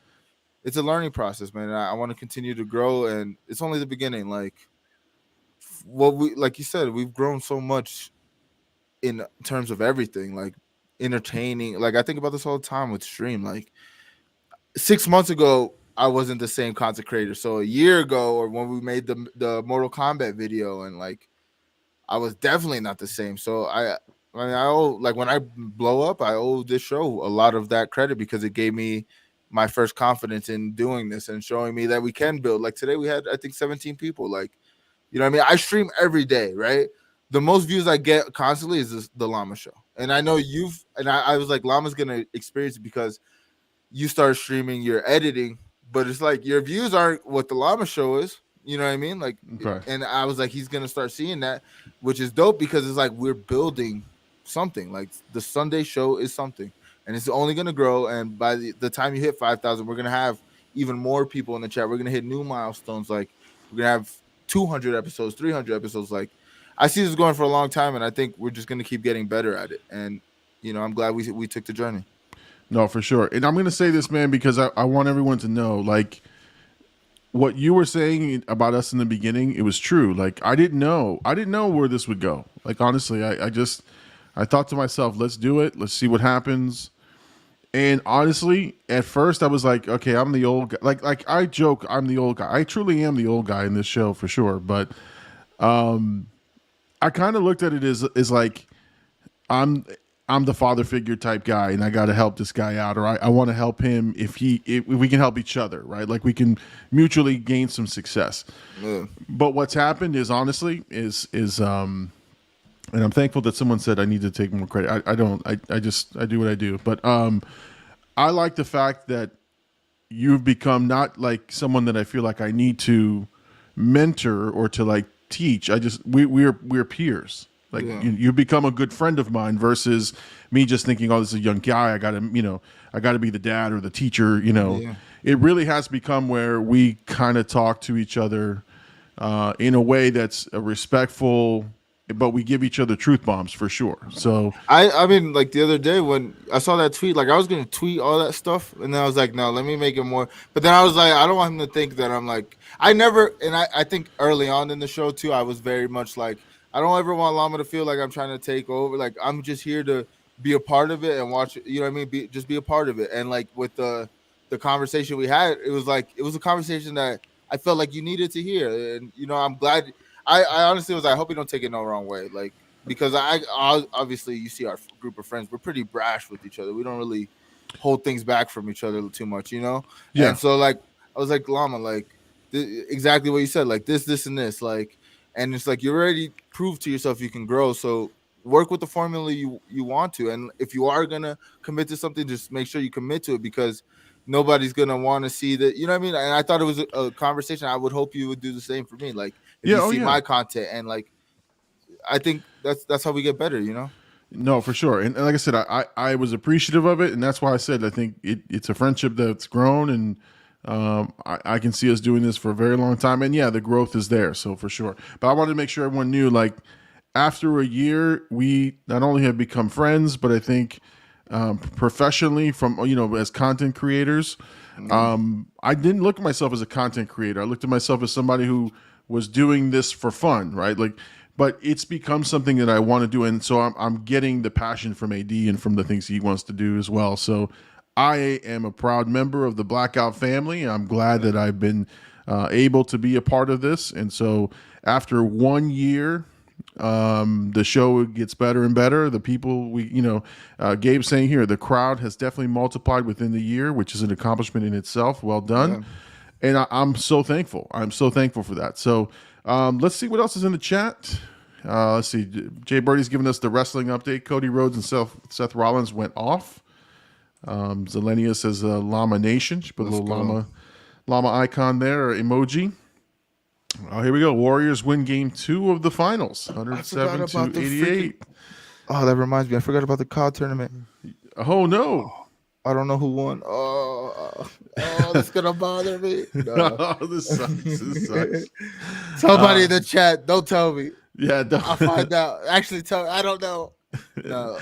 it's a learning process, man. I want to continue to grow, and it's only the beginning. Like like you said, we've grown so much in terms of everything, like entertaining. Like I think about this all the time with stream. Like 6 months ago, I wasn't the same content creator. So a year ago, or when we made the Mortal Kombat video, and like I was definitely not the same. So I owe, like when I blow up, I owe this show a lot of that credit, because it gave me my first confidence in doing this and showing me that we can build. Like today we had, I think, 17 people. Like, I stream every day, right? The most views I get constantly is the Llama show. And I know I was like, Llama's going to experience it because you start streaming, you're editing, but it's like your views aren't what the Llama show is. You know what I mean? Like, okay. And I was like, he's going to start seeing that, which is dope, because it's like we're building something. Like the Sunday show is something, and it's only going to grow. And by the time you hit 5,000, we're going to have even more people in the chat. We're going to hit new milestones. Like we're going to have 200 episodes, 300 episodes. Like I see this going for a long time, and I think we're just going to keep getting better at it. And, I'm glad we took the journey. No, for sure. And I'm going to say this, man, because I want everyone to know, like, what you were saying about us in the beginning, it was true. Like, I didn't know where this would go. Like, honestly, I thought to myself, let's do it. Let's see what happens. And honestly, at first I was like, okay, I'm the old guy. Like I joke, I'm the old guy. I truly am the old guy in this show for sure. But, I kind of looked at it as like I'm the father figure type guy, and I got to help this guy out, or I want to help him if we can help each other, right? Like we can mutually gain some success. But what's happened is, honestly, is And I'm thankful that someone said I need to take more credit. I don't. I just I do what I do. But I like the fact that you've become not like someone that I feel like I need to mentor or to like teach. I just we're peers. Like you become a good friend of mine versus me just thinking, oh, this is a young guy. I got to be the dad or the teacher. It really has become where we kind of talk to each other in a way that's respectful, but we give each other truth bombs for sure. So I mean, like the other day when I saw that tweet, like I was gonna tweet all that stuff, and then I was like, no, let me make it more. But then I was like, I don't want him to think that I'm like I never. And I think early on in the show too, I was very much like I don't ever want Llama to feel like I'm trying to take over. Like I'm just here to be a part of it and watch it. You know what I mean? Just be a part of it. And like with the conversation we had, it was a conversation that I felt like you needed to hear. And I'm glad. I honestly was. I hope you don't take it no wrong way. Like because I obviously you see our group of friends, we're pretty brash with each other. We don't really hold things back from each other too much, Yeah. And so like I was like Llama, like exactly what you said, like this, and this, like, and it's like you already proved to yourself you can grow. So work with the formula you want to, and if you are gonna commit to something, just make sure you commit to it because nobody's gonna want to see that. You know what I mean? And I thought it was a conversation. I would hope you would do the same for me. Like if you see my content, and like I think that's how we get better. No, for sure. And like I said, I was appreciative of it, and that's why I said I think it's a friendship that's grown, and I can see us doing this for a very long time. And yeah, the growth is there, so for sure. But I wanted to make sure everyone knew, like, after a year, we not only have become friends, but I think professionally, from as content creators, I didn't look at myself as a content creator. I looked at myself as somebody who was doing this for fun, right? Like, but it's become something that I want to do, and so I'm getting the passion from AD and from the things he wants to do as well. So I am a proud member of the Blackout family. I'm glad that I've been able to be a part of this, and so after 1 year. The show gets better and better. The people Gabe's saying here, the crowd has definitely multiplied within the year, which is an accomplishment in itself. Well done. Yeah. And I'm so thankful. I'm so thankful for that. So let's see what else is in the chat. Let's see. Jay Birdie's giving us the wrestling update. Cody Rhodes and Seth Rollins went off. Zelenia says Llama Nation. She put a little llama icon there, or emoji. Oh, here we go. Warriors win game 2 of the finals, 107-88. Oh, that reminds me. I forgot about the COD tournament. Oh, no. I don't know who won. Oh, that's going to bother me. No. This sucks. Somebody in the chat, don't tell me. Yeah, I'll find out. Actually, I don't know. No.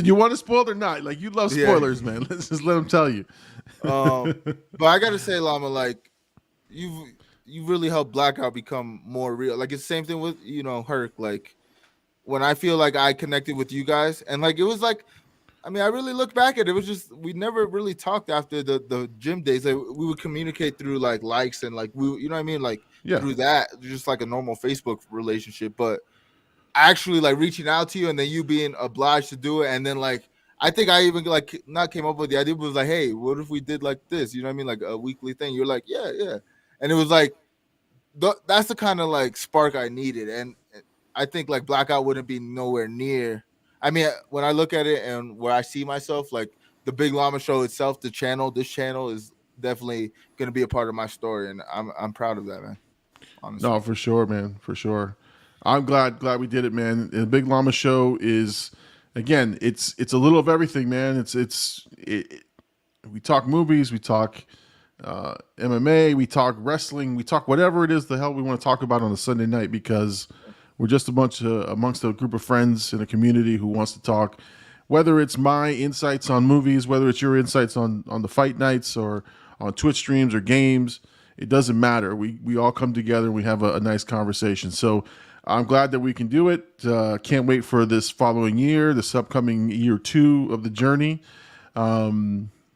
You want to spoil or not? Like, you love spoilers, man. Let's just let them tell you. But I got to say, Llama, like, you really helped Blackout become more real. Like it's the same thing with Herc. Like when I feel like I connected with you guys, and like it was like, I mean, I really look back at it. It was just we never really talked after the gym days. Like we would communicate through like likes and like we, you know what I mean, like through that, just like a normal Facebook relationship. But actually, like reaching out to you and then you being obliged to do it, and then like I think I even like not came up with the idea, but was like, hey, what if we did like this? You know what I mean, like a weekly thing. You're like, yeah. And it was like, that's the kind of like spark I needed. And I think like Blackout wouldn't be nowhere near. I mean, when I look at it and where I see myself, like the Big Llama Show itself, this channel is definitely going to be a part of my story. And I'm proud of that, man. Honestly. No, for sure, man. For sure. I'm glad we did it, man. The Big Llama Show is, again, it's a little of everything, man. We talk movies, we talk MMA, we talk wrestling, we talk whatever it is the hell we want to talk about on a Sunday night, because we're just amongst a group of friends in a community who wants to talk, whether it's my insights on movies, whether it's your insights on the fight nights or on Twitch streams or games. It doesn't matter. We all come together and we have a nice conversation. So I'm glad that we can do it. Can't wait for this following year, this upcoming year 2 of the journey.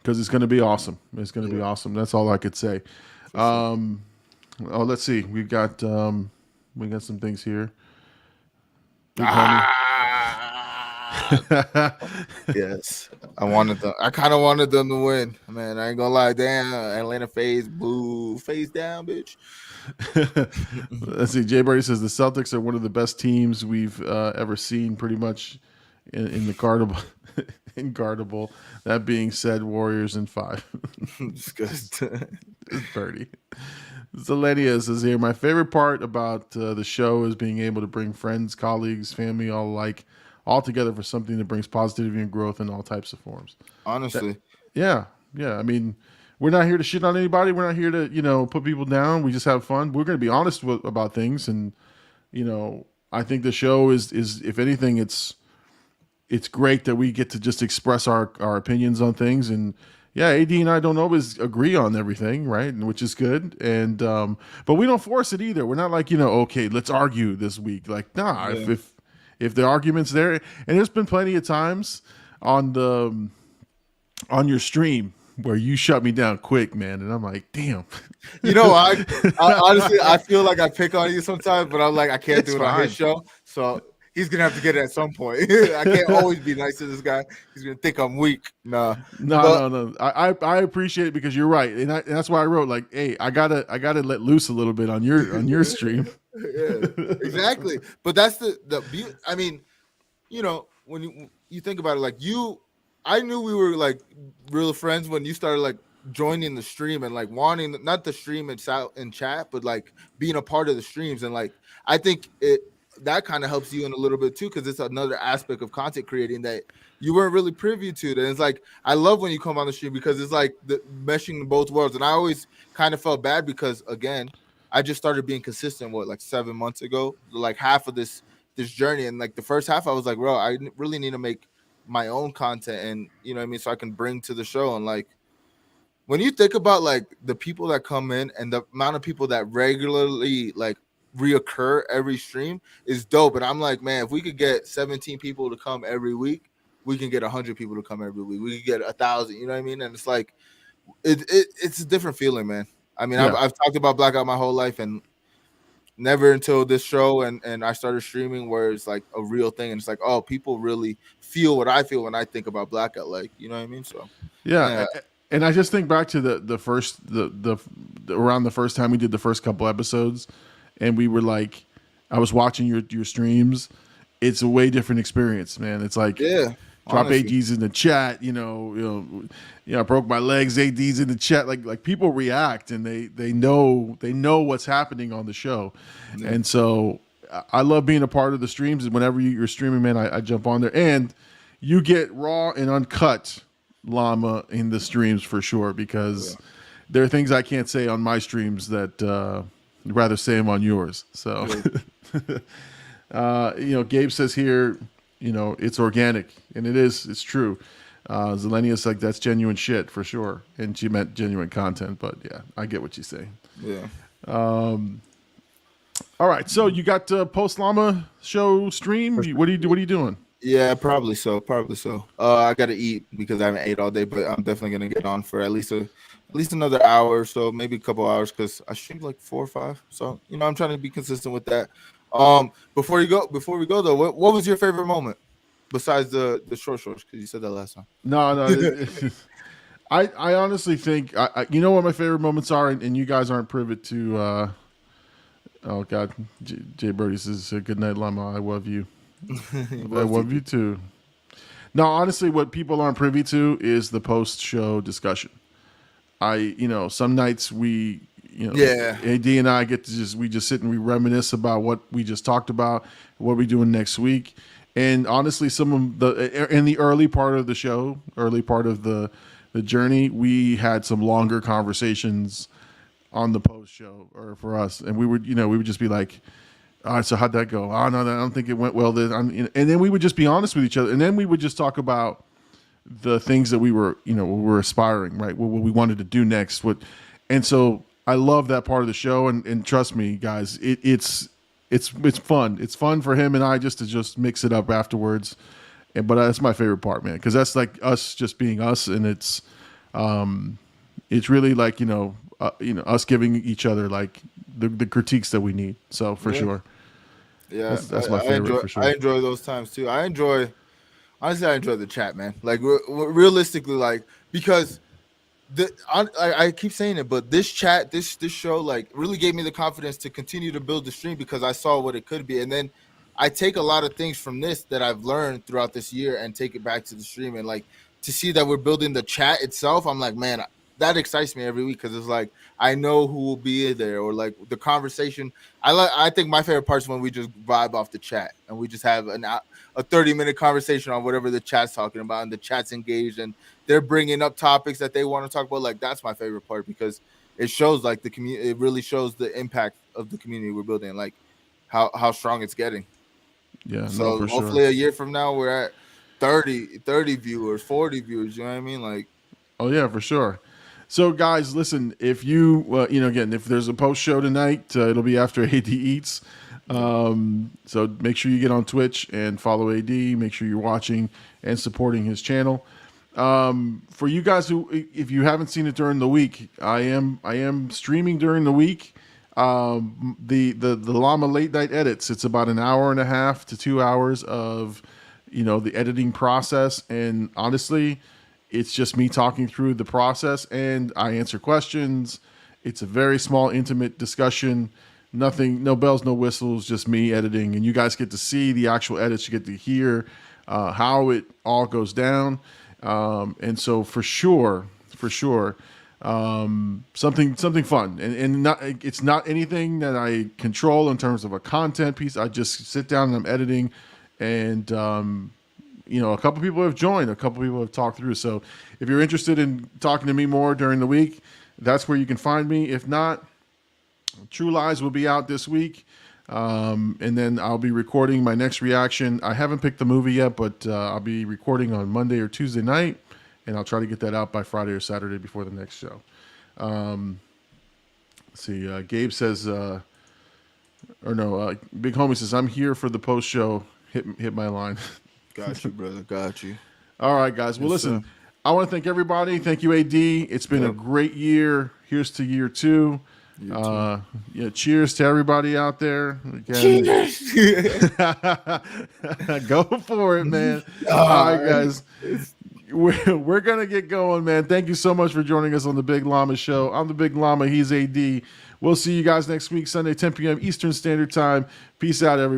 Because it's going to be awesome. It's going to be awesome. That's all I could say. Let's see. We got some things here. Yes, I wanted them. I kind of wanted them to win, man. I ain't gonna lie. Damn, Atlanta phase, boo, face down, bitch. Let's see. Jay Birdie says the Celtics are one of the best teams we've ever seen, pretty much in the guardable. Inguardable. That being said, Warriors in 5. It's good. Birdie. Zelenia says here, my favorite part about the show is being able to bring friends, colleagues, family, all together for something that brings positivity and growth in all types of forms. Honestly, Yeah. I mean, we're not here to shit on anybody. We're not here to, put people down. We just have fun. We're going to be honest about things. And, I think the show is if anything, it's great that we get to just express our opinions on things. And yeah, AD and I don't always agree on everything, right? And which is good. And, but we don't force it either. We're not like, okay, let's argue this week. Like, nah, yeah. if the argument's there, and there's been plenty of times on your stream where you shut me down quick, man, and I'm like, damn. I honestly I feel like I pick on you sometimes, but I'm like I can't do it on his show, so he's gonna have to get it at some point. I can't always be nice to this guy. He's gonna think I'm weak. No. I appreciate it because you're right, and that's why I wrote like, hey, I gotta let loose a little bit on your stream. Yeah, exactly. But that's the beauty. I mean, when you think about it, like I knew we were like real friends when you started like joining the stream and like wanting not the stream and chat, but like being a part of the streams. And like I think that kind of helps you in a little bit too, because it's another aspect of content creating that you weren't really privy to. And it's like I love when you come on the stream because it's like the meshing both worlds. And I always kind of felt bad because again, I just started being consistent like 7 months ago, like half of this journey. And like the first half, I was like, bro, I really need to make my own content, and you know what I mean, so I can bring to the show. And like when you think about like the people that come in and the amount of people that regularly like reoccur every stream is dope. And I'm like, man, if we could get 17 people to come every week, we can get 100 people to come every week. We could get 1,000. You know what I mean? And it's like it's a different feeling, man. I mean, yeah. I've talked about Blackout my whole life, and never until this show and I started streaming where it's like a real thing, and it's like, oh, people really feel what I feel when I think about Blackout, like, you know what I mean? So yeah. And I just think back to the first around the first time we did the first couple episodes, and we were like, I was watching your streams. It's a way different experience, man. It's like, yeah, drop honestly. ADs in the chat, I broke my legs, ADs in the chat. Like people react and they know what's happening on the show. Yeah. And so I love being a part of the streams. And whenever you're streaming, man, I jump on there, and you get raw and uncut Llama in the streams for sure, because there are things I can't say on my streams that I'd rather say them on yours. So, Gabe says here, it's organic, and it's true. Zelenia's like, that's genuine shit for sure. And she meant genuine content, but yeah, I get what she's saying. Yeah. All right. So you got post Llama show stream. What are you doing? Yeah, probably so. I got to eat because I haven't ate all day, but I'm definitely going to get on for at least another hour or so, maybe a couple hours, because I streamed like 4 or 5. So, I'm trying to be consistent with that. Before we go though, what was your favorite moment besides the short shorts? Because you said that last time. No. I honestly think you know what my favorite moments are, and you guys aren't privy to. Oh God, Jay Birdie says, "Good night, Llama. I love you. I love you too." No, honestly, what people aren't privy to is the post-show discussion. Some nights we. AD and I get to we just sit and we reminisce about what we just talked about, what we're doing next week. And honestly, in the early part of the show, early part of the journey, we had some longer conversations on the post show, or for us. And we would just be like, all right, so how'd that go? Oh, no, I don't think it went well. And then we would just be honest with each other. And then we would just talk about the things that we were aspiring, right? What we wanted to do next. And so I love that part of the show, and trust me, guys, it's fun. It's fun for him and I just to mix it up afterwards. But that's my favorite part, man, because that's like us just being us, and it's really like us giving each other like the critiques that we need. So for sure, yeah, that's my favorite for sure. I enjoy those times too. I enjoy Honestly, I enjoy the chat, man. Like realistically, like because I keep saying it, but this chat, this show, like really gave me the confidence to continue to build the stream because I saw what it could be, and then I take a lot of things from this that I've learned throughout this year and take it back to the stream, and like to see that we're building the chat itself, I'm like, man, that excites me every week because it's like I know who will be there or like the conversation. I think my favorite part is when we just vibe off the chat and we just have a 30-minute conversation on whatever the chat's talking about, and the chat's engaged and they're bringing up topics that they want to talk about. Like that's my favorite part because it shows like the community. It really shows the impact of the community we're building, like how strong it's getting. Yeah, So no, for hopefully sure. a year from now we're at 30 viewers, 40 viewers. You know what I mean? Like, Oh yeah, for sure. So guys, listen, if you again, if there's a post show tonight, it'll be after AD eats. So make sure you get on Twitch and follow AD. Make sure you're watching and supporting his channel. For you guys who, if you haven't seen it during the week, I am streaming during the week. The Llama late night edits. It's about an hour and a half to 2 hours of, the editing process, and honestly, it's just me talking through the process, and I answer questions. It's a very small, intimate discussion. Nothing, no bells, no whistles, just me editing, and you guys get to see the actual edits. You get to hear how it all goes down. And so for sure, something fun, and not, it's not anything that I control in terms of a content piece. I just sit down and I'm editing, and a couple people have joined, a couple people have talked through. So if you're interested in talking to me more during the week, that's where you can find me. If not, True Lies will be out this week. And then I'll be recording my next reaction. I haven't picked the movie yet, but I'll be recording on Monday or Tuesday night, and I'll try to get that out by Friday or Saturday before the next show. Let's see. Gabe says, Big Homie says, I'm here for the post show. Hit my line. got you, brother. Got you. All right, guys. Well, listen, I want to thank everybody. Thank you, AD. It's been a great year. Here's to year two. Cheers to everybody out there. Again, go for it, man. All right, guys. We're going to get going, man. Thank you so much for joining us on the Big Llama Show. I'm the Big Llama. He's AD. We'll see you guys next week, Sunday, 10 p.m. Eastern Standard Time. Peace out, everybody.